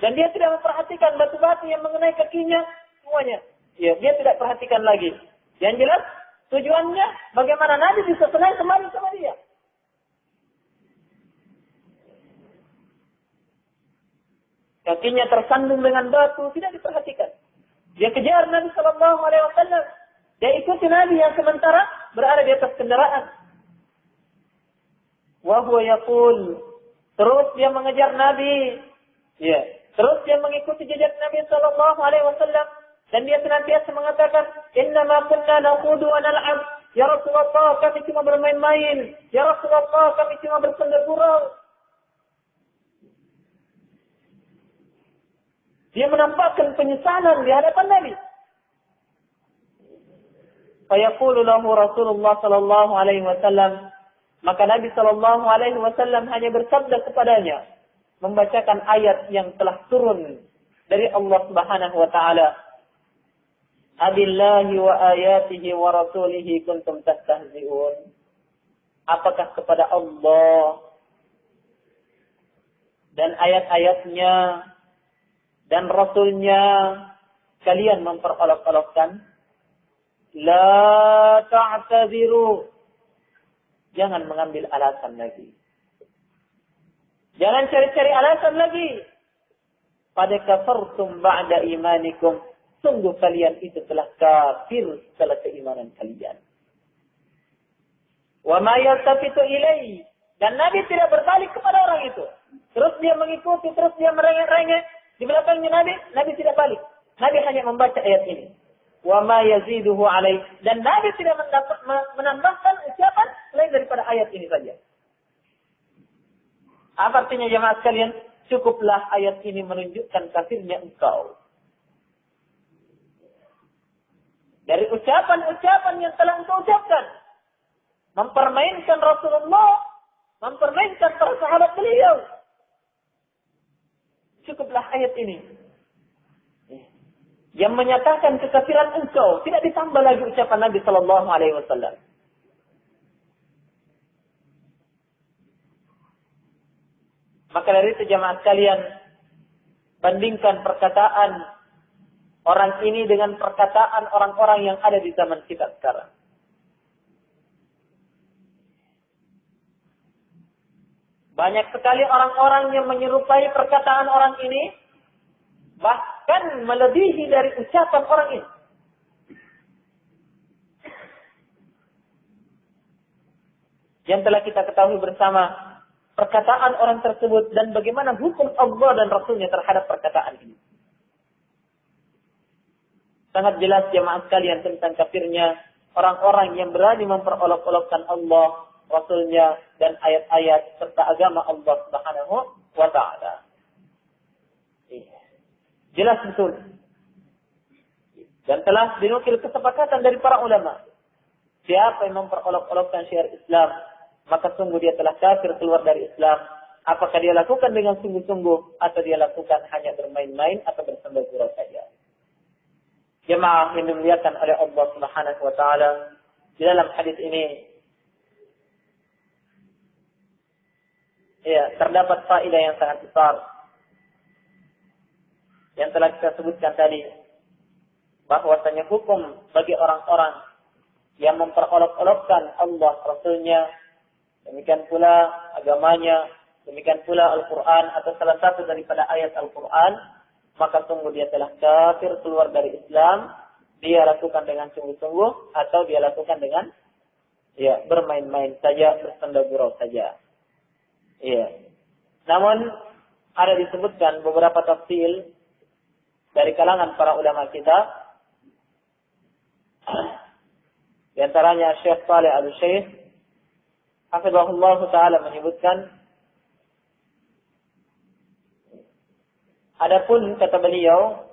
Dan dia tidak memperhatikan batu-batu yang mengenai kakinya. Semuanya. Iya, dia tidak perhatikan lagi. Yang jelas, tujuannya bagaimana Nabi bisa senang kembali sama dia. Kakinya tersandung dengan batu, tidak diperhatikan. Dia kejar Nabi Sallallahu Alaihi Wasallam. Dia ikuti Nabi yang sementara berada di atas kendaraan. Wa huwa yaqul, terus dia mengejar Nabi. Ya, terus dia mengikuti jejak Nabi Sallallahu Alaihi Wasallam dan dia senantiasa mengatakan, "Inna ma kunna nakhudu wa nal'ab." Ya Rasulullah, kami cuma bermain-main. Ya Rasulullah, kami cuma bersenda gurau. Dia menampakkan penyesalan di hadapan Nabi. Fayaqulu lahu Rasulullah sallallahu alaihi wasallam, maka Nabi sallallahu alaihi wasallam hanya bersabda kepadanya, membacakan ayat yang telah turun dari Allah Subhanahu wa taala. Abillahi wa ayatihi wa rasulihi kuntum tastahzi'un. Apakah kepada Allah dan ayat-ayatnya dan Rasulnya kalian memperolok-olokkan? La ta'tadiru. Jangan mengambil alasan lagi. Jangan cari-cari alasan lagi. Pada kafartum ba'da imanikum. Sungguh kalian itu telah kafir setelah keimanan kalian. Wa ma yaltafitu ilaihi. Dan Nabi tidak berbalik kepada orang itu. Terus dia mengikuti, terus dia merengek-rengek. Di belakangnya Nabi tidak balik. Nabi hanya membaca ayat ini. Wa ma yaziduhu alaih. Dan Nabi tidak menambahkan ucapan selain daripada ayat ini saja. Apa artinya jemaah sekalian? Cukuplah ayat ini menunjukkan kafirnya engkau. Dari ucapan-ucapan yang telah engkau ucapkan. Mempermainkan Rasulullah. Mempermainkan para sahabat beliau. Cukuplah ayat ini. Yang menyatakan kekafiran engkau. Tidak ditambah lagi ucapan Nabi Sallallahu Alaihi Wasallam. Maka dari itu jemaah sekalian, bandingkan perkataan orang ini dengan perkataan orang-orang yang ada di zaman kita sekarang. Banyak sekali orang-orang yang menyerupai perkataan orang ini, bahkan melebihi dari ucapan orang ini. Yang telah kita ketahui bersama perkataan orang tersebut dan bagaimana hukum Allah dan Rasulnya terhadap perkataan ini. Sangat jelas jemaah sekalian tentang kafirnya orang-orang yang berani memperolok-olokkan Allah, Rasulnya, dan ayat-ayat serta agama Allah Subhanahu wa Ta'ala. Jelas betul. Dan telah dinukil kesepakatan dari para ulama. Siapa yang memperolok-olokkan syiar Islam, maka sungguh dia telah kafir keluar dari Islam. Apakah dia lakukan dengan sungguh-sungguh atau dia lakukan hanya bermain-main atau bersenda-gurau saja. Jemaah yang dimuliakan oleh Allah Subhanahu wa Ta'ala, di dalam hadis ini terdapat faedah yang sangat besar yang telah kita sebutkan tadi, bahwasanya hukum bagi orang-orang yang memperolok-olokkan Allah, Rasulnya, demikian pula agamanya, demikian pula Al-Quran atau salah satu daripada ayat Al-Quran, maka sungguh dia telah kafir keluar dari Islam. Dia lakukan dengan sungguh-sungguh atau dia lakukan dengan bermain-main saja, bersenda-gurau saja. Namun ada disebutkan beberapa tafsir dari kalangan para ulama kita. Di antaranya Syekh Shalih Al-Syekh hafizahullah ta'ala menyebutkan, adapun kata beliau,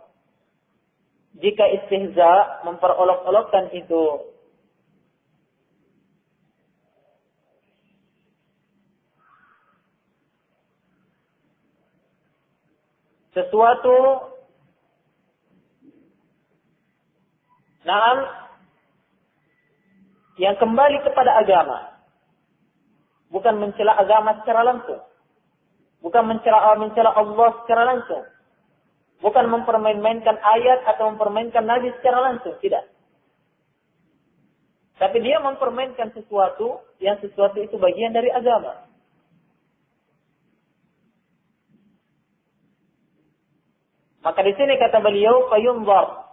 jika istihza memperolok-olokkan itu sesuatu yang kembali kepada agama, bukan mencela agama secara langsung, bukan mencela Allah secara langsung, bukan mempermain-mainkan ayat atau mempermainkan Nabi secara langsung, tidak. Tapi dia mempermainkan sesuatu yang sesuatu itu bagian dari agama. Maka di sini kata beliau, fayunzar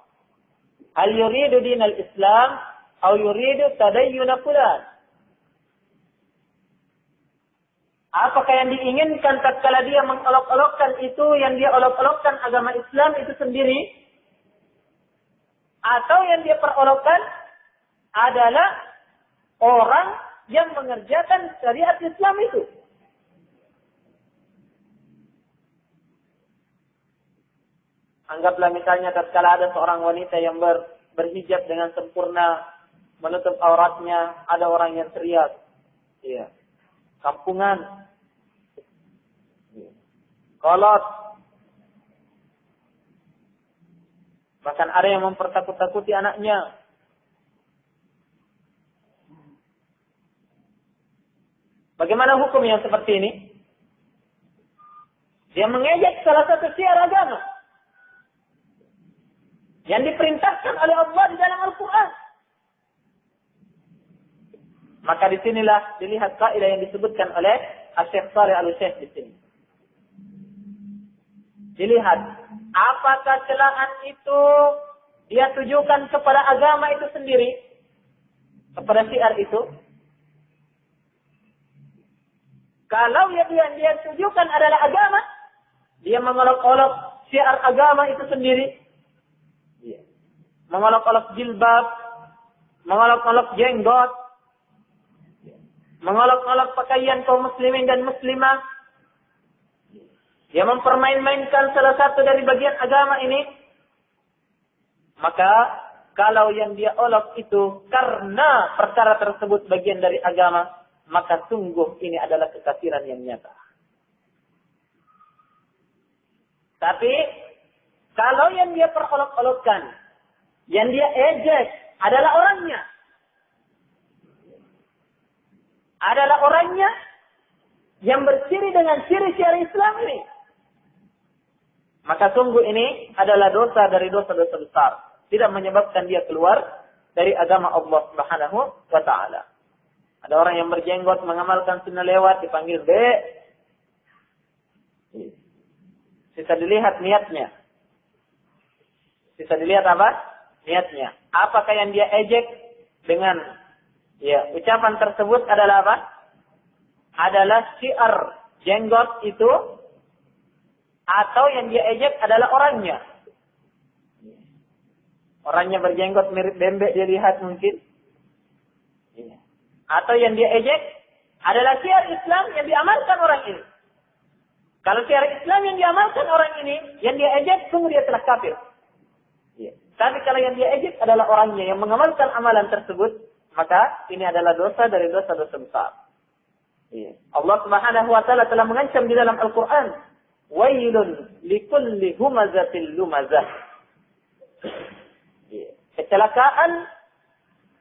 hal yuridu dinal Islam atau yuridu tadayyuna fulan. Apakah yang diinginkan tatkala dia mengolok-olokkan itu, yang dia olok-olokkan agama Islam itu sendiri, atau yang dia perolokkan adalah orang yang mengerjakan syariat Islam itu. Anggaplah misalnya tatkala ada seorang wanita yang berhijab dengan sempurna, menutup auratnya, ada orang yang teriak, kampungan, kolot, bahkan ada yang mempertakut-takuti anaknya. Bagaimana hukum yang seperti ini? Dia mengejek salah satu syiar agama yang diperintahkan oleh Allah di dalam Al-Quran. Maka disinilah dilihat kaidah yang disebutkan oleh Asy-Syaikh Shalih Al-Utsaimin di sini. Dilihat apakah celaan itu dia tujukan kepada agama itu sendiri, kepada syiar itu. Kalau yang dia tujukan adalah agama, dia mengolok-olok syiar agama itu sendiri. Mengolok-olok jilbab, mengolok-olok jenggot, mengolok-olok pakaian kaum muslimin dan muslimah. Dia mempermain-mainkan salah satu dari bagian agama ini. Maka kalau yang dia olok itu karena perkara tersebut bagian dari agama, maka sungguh ini adalah kekafiran yang nyata. Tapi kalau yang dia perolok-olokkan, yang dia ejek adalah orangnya. Adalah orangnya yang bersiri dengan ciri-ciri Islam ini. Maka sungguh ini adalah dosa dari dosa-dosa besar. Tidak menyebabkan dia keluar dari agama Allah Subhanahu wa ta'ala. Ada orang yang berjenggot mengamalkan sunnah lewat dipanggil B. Bisa dilihat niatnya. Bisa dilihat apa? Niatnya. Apakah yang dia ejek dengan ucapan tersebut adalah apa? Adalah syiar jenggot itu, atau yang dia ejek adalah orangnya. Orangnya berjenggot mirip bembek dia lihat mungkin. Atau yang dia ejek adalah syiar Islam yang diamalkan orang ini. Kalau syiar Islam yang diamalkan orang ini, yang dia ejek, sungguh dia telah kafir. Tapi kalau yang dia ejek adalah orangnya yang mengamalkan amalan tersebut, maka ini adalah dosa dari dosa-dosa besar. Allah Subhanahu wa ta'ala telah mengancam di dalam Al-Quran, wailun likulli humazatil lumazah. Kecelakaan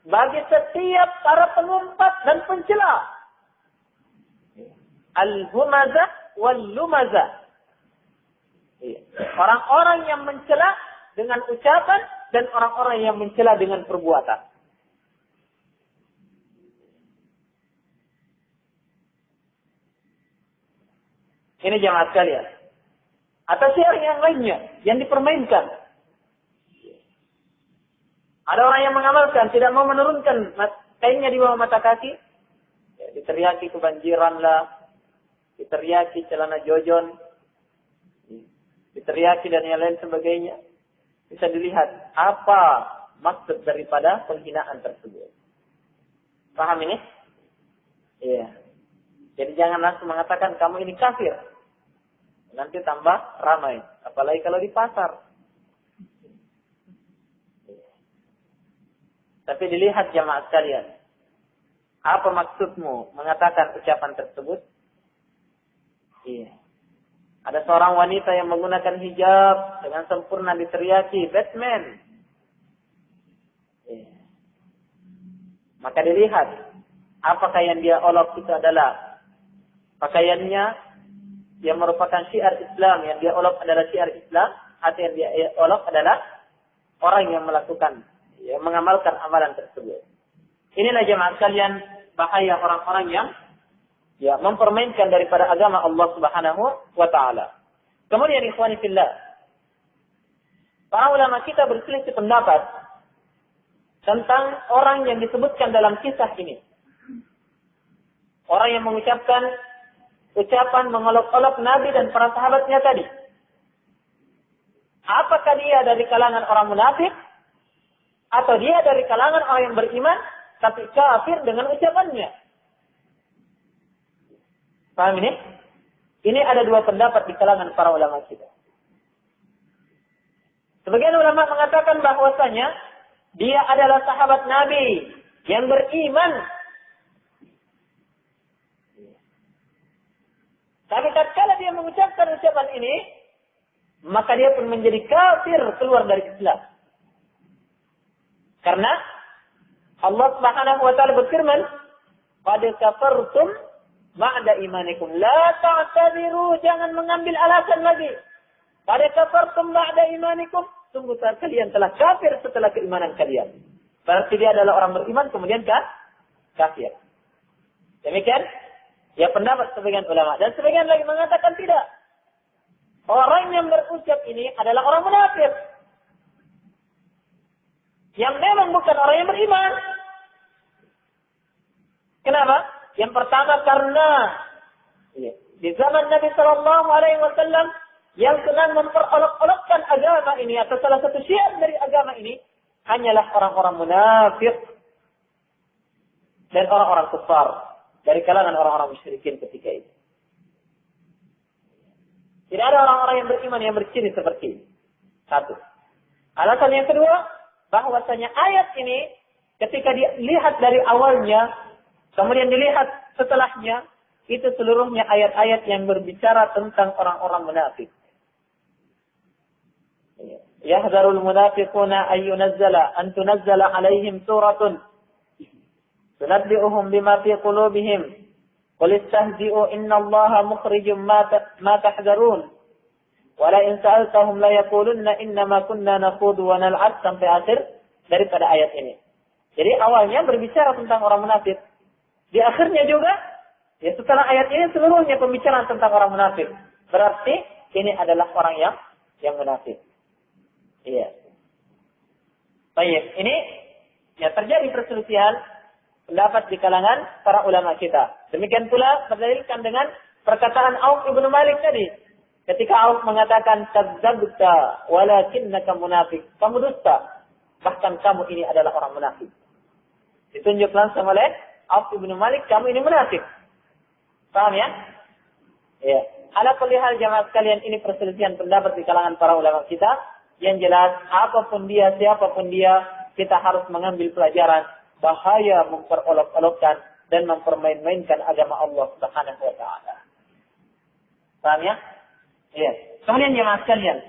bagi setiap para pengumpat dan pencela. Al-humazah wal-lumazah. Orang-orang yang mencela dengan ucapan dan orang-orang yang mencela dengan perbuatan. Ini jamaah sekalian. Atau syiar yang lainnya yang dipermainkan. Ada orang yang mengamalkan, tidak mau menurunkan kainnya di bawah mata kaki. Diteriaki kebanjiran lah. Diteriaki celana jojon. Diteriaki dan yang lain sebagainya. Bisa dilihat apa maksud daripada penghinaan tersebut. Paham ini? Iya. Jadi jangan langsung mengatakan kamu ini kafir. Nanti tambah ramai. Apalagi kalau di pasar. Tapi dilihat jamaah sekalian. Apa maksudmu mengatakan ucapan tersebut? Iya. Ada seorang wanita yang menggunakan hijab dengan sempurna diteriaki, Batman. Iya. Maka dilihat. Apakah yang dia olok itu adalah pakaiannya yang merupakan syiar Islam, yang dia olok adalah syiar Islam, atau yang dia olok adalah orang yang melakukan, yang mengamalkan amalan tersebut. Inilah jemaah sekalian bahaya orang-orang yang mempermainkan daripada agama Allah Subhanahu wa ta'ala. Kemudian ikhwani fillah, para ulama kita berselisih pendapat tentang orang yang disebutkan dalam kisah ini. Orang yang mengucapkan ucapan mengolok-olok Nabi dan para sahabatnya tadi. Apakah dia dari kalangan orang munafik? Atau dia dari kalangan orang yang beriman tapi kafir dengan ucapannya? Paham ini? Ini ada dua pendapat di kalangan para ulama kita. Sebagian ulama mengatakan bahwasanya dia adalah sahabat Nabi yang beriman. Tapi tatkala dia mengucapkan ucapan ini, maka dia pun menjadi kafir, keluar dari Islam. Karena Allah Subhanahu wa ta'ala berfirman, "Qad kafartum ba'da imanikum, la ta'tabiru," jangan mengambil alasan lagi. "Qad kafartum ba'da imanikum," sungguh kalian telah kafir setelah keimanan kalian. Berarti dia adalah orang beriman kemudian kafir. Demikian ya pendapat sebagian ulama. Dan sebagian lagi mengatakan tidak. Orang yang berucap ini adalah orang munafik. Yang memang bukan orang yang beriman. Kenapa? Yang pertama karena di zaman Nabi Sallallahu Alaihi Wasallam yang sedang memperolok-olokkan agama ini atau salah satu syiar dari agama ini hanyalah orang-orang munafik dan orang-orang kufar dari kalangan orang-orang musyrikin ketika itu. Tidak ada orang-orang yang beriman yang berciri seperti ini. Satu. Alasan yang kedua, bahwasanya ayat ini ketika dilihat dari awalnya, kemudian dilihat setelahnya, itu seluruhnya ayat-ayat yang berbicara tentang orang-orang munafik. Yahdharul munafiquna an tunazzala alaihim suratun tunabbi'uhum bima fi qulubihim qul istahzi'u innallaha mukhrijum ma tahdzarun wa la in sa'altahum la yaqulunna innama kunna nakhudu wa nal'ab sampai akhir daripada ayat ini. Jadi awalnya berbicara tentang orang munafik. Di akhirnya juga ya setelah ayat ini seluruhnya pembicaraan tentang orang munafik. Berarti ini adalah orang yang munafik. Iya. Baik, ini ya terjadi perselisihan pendapat di kalangan para ulama kita. Demikian pula berdalilkan dengan perkataan Auf ibnu Malik tadi. Ketika Auf mengatakan kadzabta walakinnaka munafik. Kamu dusta. Bahkan kamu ini adalah orang munafik. Ditunjuk langsung oleh Auf ibnu Malik, kamu ini munafik. Paham ya? Ya. Ala kulli hal jamaah sekalian, ini perselisihan pendapat di kalangan para ulama kita. Yang jelas, apapun dia, siapapun dia, kita harus mengambil pelajaran bahaya memperolok-olokkan dan mempermain-mainkan agama Allah Subhanahu wa taala. Paham ya? Iya. Kemudian jemaah sekalian,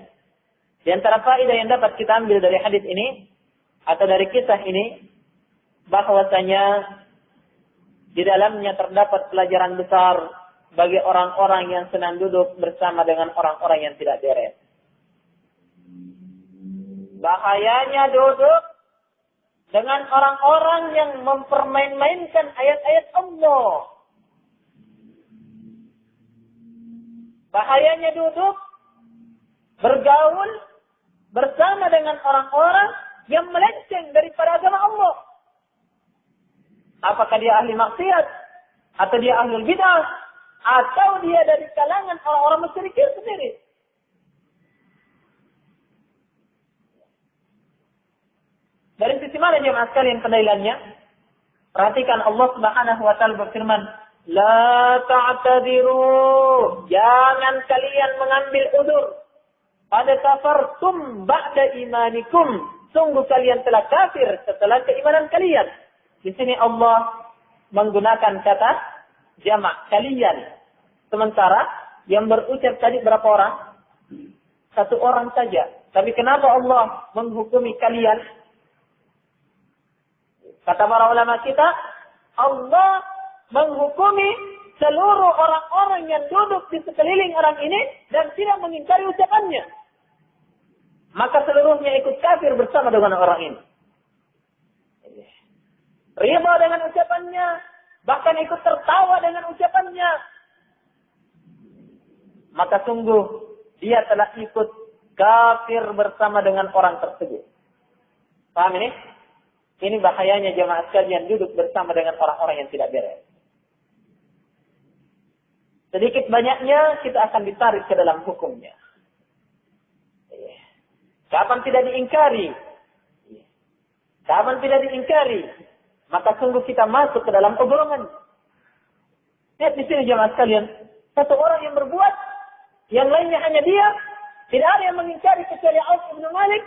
di antara faedah yang dapat kita ambil dari hadis ini atau dari kisah ini, bahwasanya di dalamnya terdapat pelajaran besar bagi orang-orang yang senang duduk bersama dengan orang-orang yang tidak beres. Bahayanya duduk dengan orang-orang yang mempermain-mainkan ayat-ayat Allah. Bahayanya duduk bergaul bersama dengan orang-orang yang melenceng daripada agama Allah. Apakah dia ahli maksiat, atau dia ahlul bidah, atau dia dari kalangan orang-orang musyrikin sendiri. Dari sisi mana jemaah sekalian pendalilannya? Perhatikan Allah Subhanahu wa taala berfirman, "La ta'tadiru." Jangan kalian mengambil udzur. Qad kafartum ba'da imanikum. Sungguh kalian telah kafir setelah keimanan kalian. Di sini Allah menggunakan kata jamak kalian. Sementara yang berucap tadi berapa orang? Satu orang saja. Tapi kenapa Allah menghukumi kalian? Kata para ulama kita, Allah menghukumi seluruh orang-orang yang duduk di sekeliling orang ini dan tidak mengingkari ucapannya. Maka seluruhnya ikut kafir bersama dengan orang ini. Riba dengan ucapannya, bahkan ikut tertawa dengan ucapannya. Maka sungguh dia telah ikut kafir bersama dengan orang tersebut. Paham ini? Ini bahayanya jemaah sekalian duduk bersama dengan orang-orang yang tidak beres. Sedikit banyaknya kita akan ditarik ke dalam hukumnya. Kapan tidak diingkari? Kapan tidak diingkari? Maka sungguh kita masuk ke dalam golongan. Lihat di sini jemaah sekalian, satu orang yang berbuat, yang lainnya hanya dia, tidak ada yang mengingkari kecuali Auf ibnu Malik.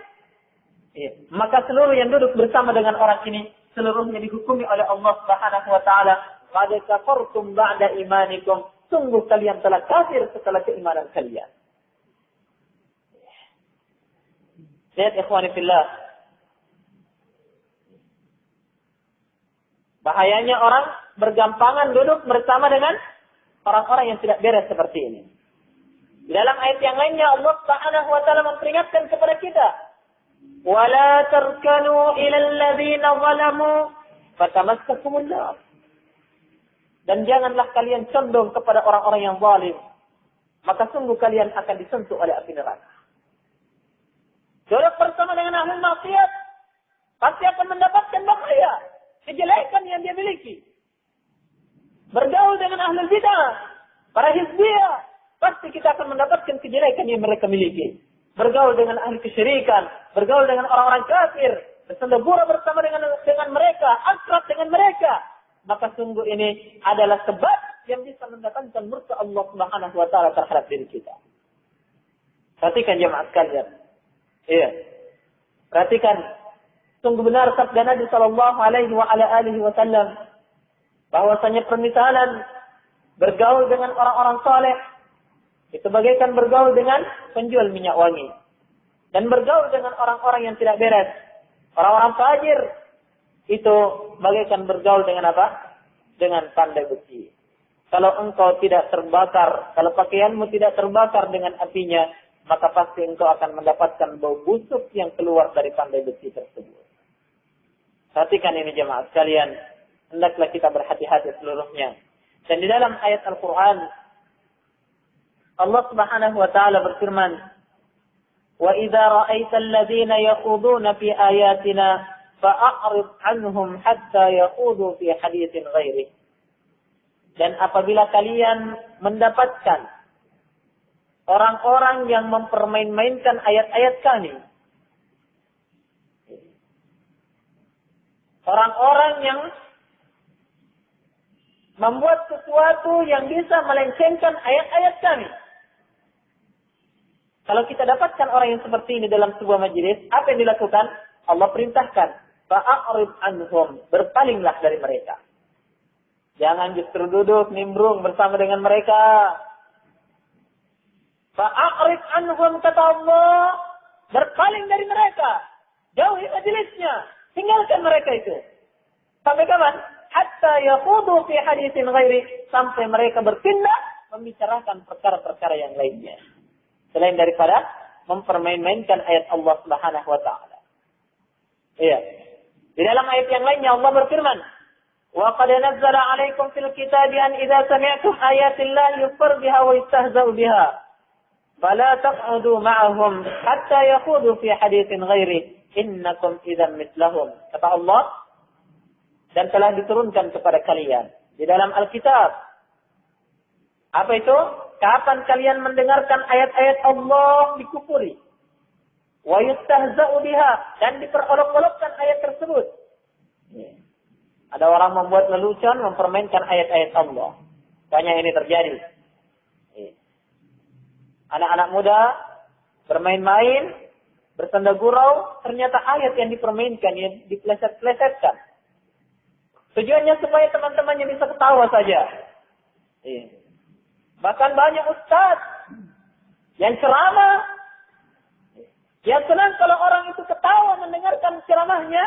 Maka seluruh yang duduk bersama dengan orang ini seluruhnya dihukumi oleh Allah Subhanahu wa taala, "Qad kafartum ba'da imanikum." Sungguh kalian telah kafir setelah keimanan kalian. Lihat ikhwani fillah. Bahayanya orang bergampangan duduk bersama dengan orang-orang yang tidak beres seperti ini. Di dalam ayat yang lainnya Allah Subhanahu wa taala memperingatkan kepada kita, وَلَا تَرْكَنُوا إِلَى الَّذِينَ ظَلَمُوا فَتَمَسَّكُمُ النَّارُ. dan janganlah kalian condong kepada orang-orang yang zalim, maka sungguh kalian akan disentuh oleh api neraka. Duduk bersama dengan ahli maksiat pasti akan mendapatkan bahaya, kejelekan yang dia miliki. Bergaul dengan ahli bidah, para hizbiyah, pasti kita akan mendapatkan kejelekan yang mereka miliki. Bergaul dengan ahli kesyirikan, bergaul dengan orang-orang kafir, bersendagura bersama dengan mereka, akrab dengan mereka, maka sungguh ini adalah sebab yang bisa mendatangkan murka Allah Subhanahu wa taala terhadap diri kita. Perhatikan jemaah sekalian. Iya. Perhatikan, sungguh benar sabda Nabi sallallahu alaihi wasallam bahwasanya permisalan bergaul dengan orang-orang saleh itu bagaikan bergaul dengan penjual minyak wangi, dan bergaul dengan orang-orang yang tidak beres, orang-orang fajir, itu bagaikan bergaul dengan apa? Dengan pandai besi. Kalau engkau tidak terbakar, kalau pakaianmu tidak terbakar dengan apinya, maka pasti engkau akan mendapatkan bau busuk yang keluar dari pandai besi tersebut. Perhatikan ini jemaah sekalian, hendaklah kita berhati-hati seluruhnya. Dan di dalam ayat Al-Quran, Allah Subhanahu wa taala berfirman, "Wa idza ra'aita alladziina yakhuduna fi ayatina fa'rid 'anhum hatta yakhudu fi haditsin ghairi." Dan apabila kalian mendapatkan orang-orang yang mempermain-mainkan ayat-ayat kami, orang-orang yang membuat sesuatu yang bisa melencengkan ayat-ayat kami. Kalau kita dapatkan orang yang seperti ini dalam sebuah majelis, apa yang dilakukan? Allah perintahkan, fa'rid anhum, berpalinglah dari mereka. Jangan justru duduk nimbrung bersama dengan mereka. Fa'rid anhum, kata Allah, berpaling dari mereka. Jauhi majelisnya, tinggalkan mereka itu. Sampai kapan? Hatta yakhudu fi haditsin ghairi, sampai mereka berpindah membicarakan perkara-perkara yang lainnya selain daripada mempermain-mainkan ayat Allah Subhanahu wa taala. Iya. Di dalam ayat yang lainnya Allah berfirman, "Wa qad nazzala 'alaikum fil kitabi an idza sami'tum ayatillahi yukfar biha wa yastahza'u biha fala taq'udu ma'ahum hatta yakhudu fi haditsin ghairi innakum idzan mithlahum." Kata Allah, dan telah diturunkan kepada kalian di dalam Alkitab. Apa itu? Kapan kalian mendengarkan ayat-ayat Allah dikufuri, wa yustahza'u biha, dan diperolok-olokkan ayat tersebut. Ada orang membuat lelucon, mempermainkan ayat-ayat Allah. Banyak ini terjadi. Anak-anak muda bermain-main, bersenda gurau, ternyata ayat yang dipermainkan, yang dipleset-plesetkan. Tujuannya supaya teman-temannya bisa ketawa saja. Bahkan banyak ustaz yang ceramah, yang senang kalau orang itu ketawa mendengarkan ceramahnya,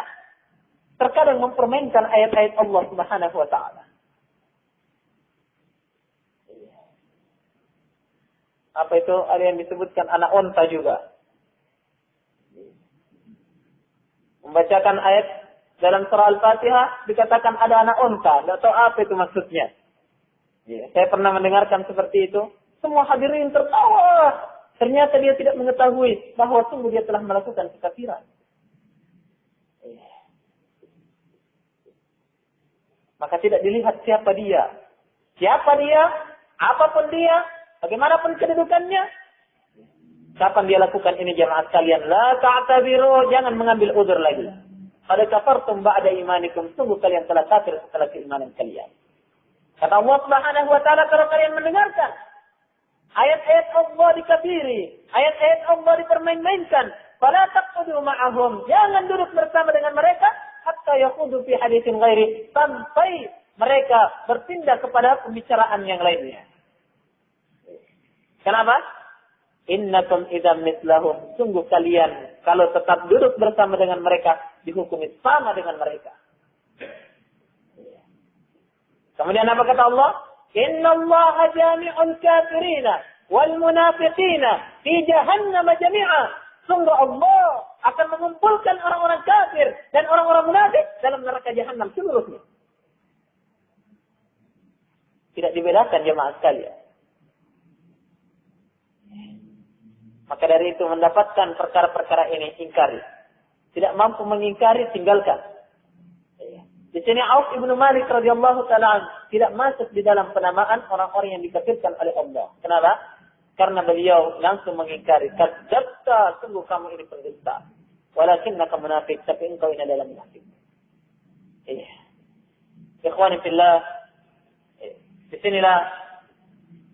terkadang mempermainkan ayat-ayat Allah Subhanahu wa taala. Apa itu? Ada yang disebutkan anak onta juga. Membacakan ayat dalam surah Al-Fatihah dikatakan ada anak onta. Tidak tahu apa itu maksudnya. Saya pernah mendengarkan seperti itu. Semua hadirin tertawa. Ternyata dia tidak mengetahui bahwa sungguh dia telah melakukan kekafiran. Maka tidak dilihat siapa dia. Siapa dia, apapun dia, bagaimanapun kedudukannya. Kapan dia lakukan ini jemaah sekalian? La ta'tabiru, jangan mengambil uzur lagi. Qad kafartum ba'da imanikum, sungguh kalian telah kafir setelah keimanan kalian. Kata Allah Subhanahu wa taala, kalau kalian mendengarkan ayat-ayat Allah dikafiri, ayat-ayat Allah dipermain-mainkan, fala taqudu ma'ahum, jangan duduk bersama dengan mereka hatta yakhudu fi haditsin ghairi, sampai mereka berpindah kepada pembicaraan yang lainnya. Kenapa? Innakum idzam mithlahum, sungguh kalian kalau tetap duduk bersama dengan mereka dihukumi sama dengan mereka. Kemudian apa kata Allah? Innallaha jami'ul kafirina wal munafiqina fi jahannam jami'a. Sungguh Allah akan mengumpulkan orang-orang kafir dan orang-orang munafik dalam neraka jahannam seluruhnya. Tidak dibedakan jemaah sekalian. Maka dari itu mendapatkan perkara-perkara ini ingkari. Tidak mampu mengingkari, tinggalkan. Di sini Auf ibnu Malik radhiyallahu taala tidak masuk di dalam penamaan orang-orang yang dikafirkan oleh Allah. Kenapa? Karena beliau langsung mengingkari. Kadzabta, sungguh kamu ini pendusta. Walakinnaka munafik, tapi engkau ini adalah munafik. Iya. Ikhwani fillah, di sinilah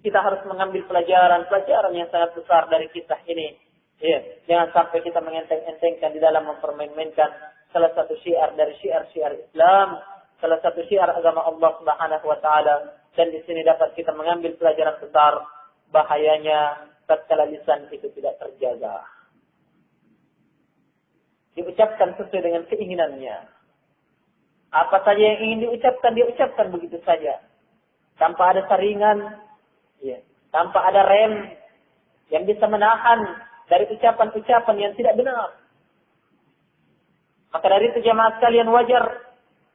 kita harus mengambil pelajaran yang sangat besar dari kisah ini. Iya. Jangan sampai kita mengenteng-entengkan di dalam mempermain-mainkan salah satu syiar dari syiar-syiar Islam, salah satu syiar agama Allah Subhanahu wa taala, dan di sini dapat kita mengambil pelajaran besar bahayanya tatkala lisan itu tidak terjaga. Diucapkan sesuai dengan keinginannya. Apa saja yang ingin diucapkan, dia ucapkan begitu saja. Tanpa ada saringan, ya, tanpa ada rem yang bisa menahan dari ucapan-ucapan yang tidak benar. Maka dari itu jemaah sekalian wajar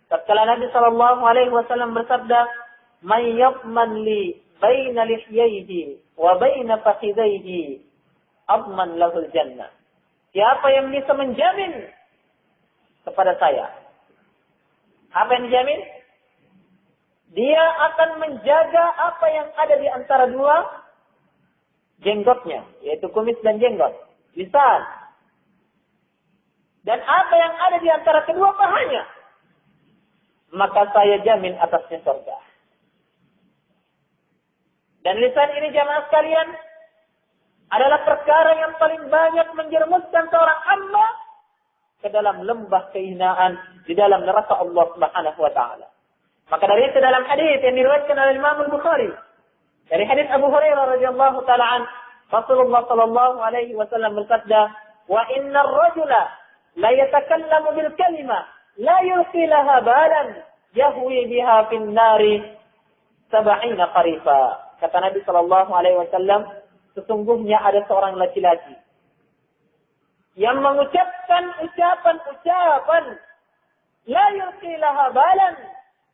tatkala Nabi sallallahu alaihi wasallam bersabda, "May yadman li baina lihyaihi wa baina fakhidaihi adman lahul jannah." Siapa yang bisa menjamin kepada saya? Apa yang dijamin? Dia akan menjaga apa yang ada di antara dua jenggotnya, yaitu kumis dan jenggot, lisan. Dan apa yang ada di antara kedua pahanya, maka saya jamin atasnya surga. Dan lisan ini jamaah sekalian adalah perkara yang paling banyak menjerumuskan seorang hamba ke dalam lembah kehinaan di dalam neraka Allah Subhanahu wa taala. Maka dari itu dalam hadis yang diriwayatkan oleh Imam Al-Bukhari dari hadis Abu Hurairah radhiyallahu taala an, Rasulullah sallallahu alaihi wasallam bersabda, "Wa innar rajula la yatakallamu bil kalima la yulqi laha balan yahwi biha fin nari 70 qarifa." Kata Nabi sallallahu alaihi wasallam, sesungguhnya ada seorang laki-laki yang mengucapkan ucapan-ucapan la yulqi laha balan,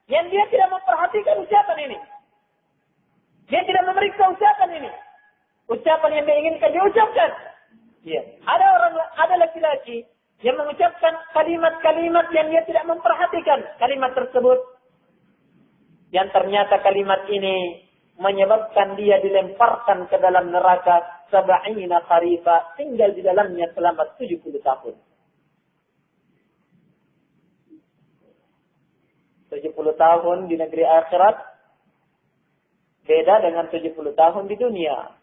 yang dia tidak memperhatikan ucapan ini. Dia tidak memeriksa ucapan ini. Ucapan yang diinginkan diucapkan. Ya. Ada laki-laki yang mengucapkan kalimat-kalimat yang dia tidak memperhatikan kalimat tersebut. Yang ternyata kalimat ini menyebabkan dia dilemparkan ke dalam neraka 70 kharifa, tinggal di dalamnya selama 70 tahun. 70 tahun di negeri akhirat beda dengan 70 tahun di dunia.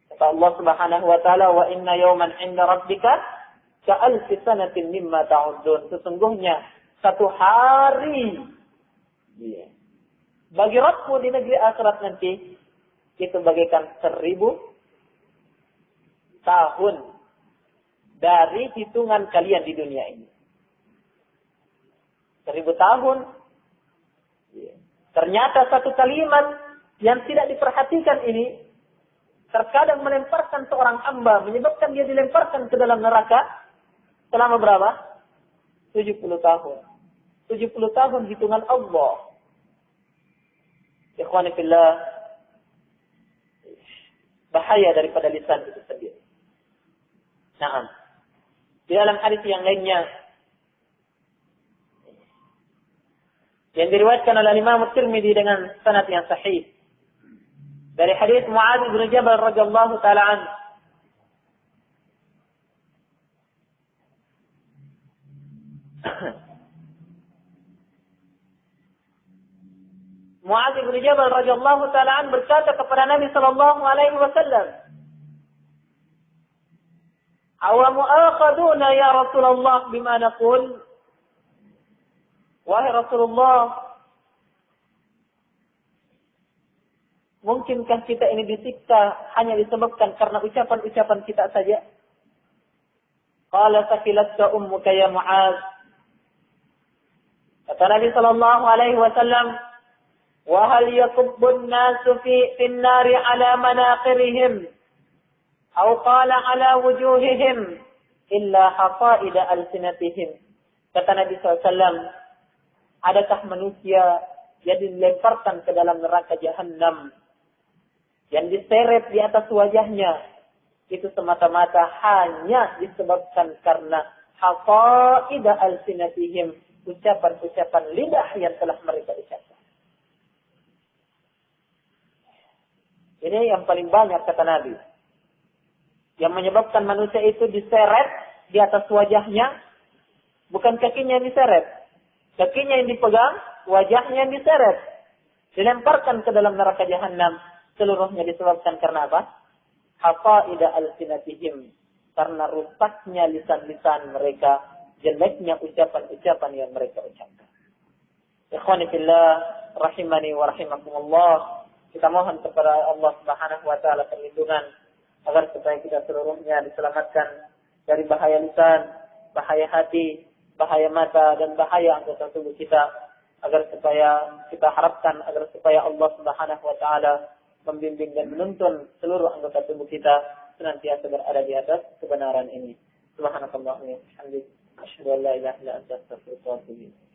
Kata Allah Subhanahu wa taala, "Wa inna yawman 'inda rabbika ka'alfi sanatin mimma ta'uddun." Sesungguhnya satu hari bagi Rabbmu di negeri akhirat nanti itu bagaikan 1000 tahun dari hitungan kalian di dunia ini. 1000 tahun. Ternyata satu kalimat yang tidak diperhatikan ini terkadang melemparkan seorang hamba, menyebabkan dia dilemparkan ke dalam neraka selama berapa? 70 tahun. 70 tahun hitungan Allah. Ikhwani fillah, bahaya daripada lisan itu sendiri. Nah, di dalam hadis yang lainnya yang diriwayatkan oleh Imam Tirmidzi dengan sanad yang sahih dari hadis Muadz bin Jabal radhiyallahu taala anhu, Muadz bin Jabal radhiyallahu taala anhu berkata kepada Nabi sallallahu alaihi wasallam, "Aw mu'akhaduna ya Rasulullah bima naqul?" Wahai Rasulullah, mungkinkah kita ini disiksa hanya disebabkan karena ucapan-ucapan kita saja? Qala sakilatka ummuka ya Mu'adz. Kata Nabi sallallahu alaihi wasallam, "Wa hal yakubbun nasu fin nari ala manaqirihim aw qala ala wujuhihim illa hafaida alsinatihim." Kata Nabi sallallahu alaihi wasallam, adakah manusia dia dilemparkan ke dalam neraka Jahannam. Yang diseret di atas wajahnya itu semata-mata hanya disebabkan karena haqaida alsinatihim, ucapan-ucapan lidah yang telah mereka ucapkan. Ini yang paling banyak kata Nabi. Yang menyebabkan manusia itu diseret di atas wajahnya, bukan kakinya yang diseret. Kakinya yang dipegang, wajahnya yang diseret. Dilemparkan ke dalam neraka Jahannam. Seluruhnya disebabkan karena apa? Haqaida alsinatihim. Karena rusaknya lisan-lisan mereka, jeleknya ucapan-ucapan yang mereka ucapkan. Ikhwani fillah, rahimani wa rahimakumullah. Kita mohon kepada Allah Subhanahu wa taala perlindungan agar supaya kita seluruhnya diselamatkan dari bahaya lisan, bahaya hati, bahaya mata, dan bahaya anggota tubuh kita, agar supaya kita harapkan agar supaya Allah Subhanahu wa taala membimbing dan menuntun seluruh anggota tubuh kita senantiasa berada di atas kebenaran ini. Subhanakallahumma wa bihamdika, asyhadu an la ilaha illa anta, astaghfiruka wa atubu ilaik.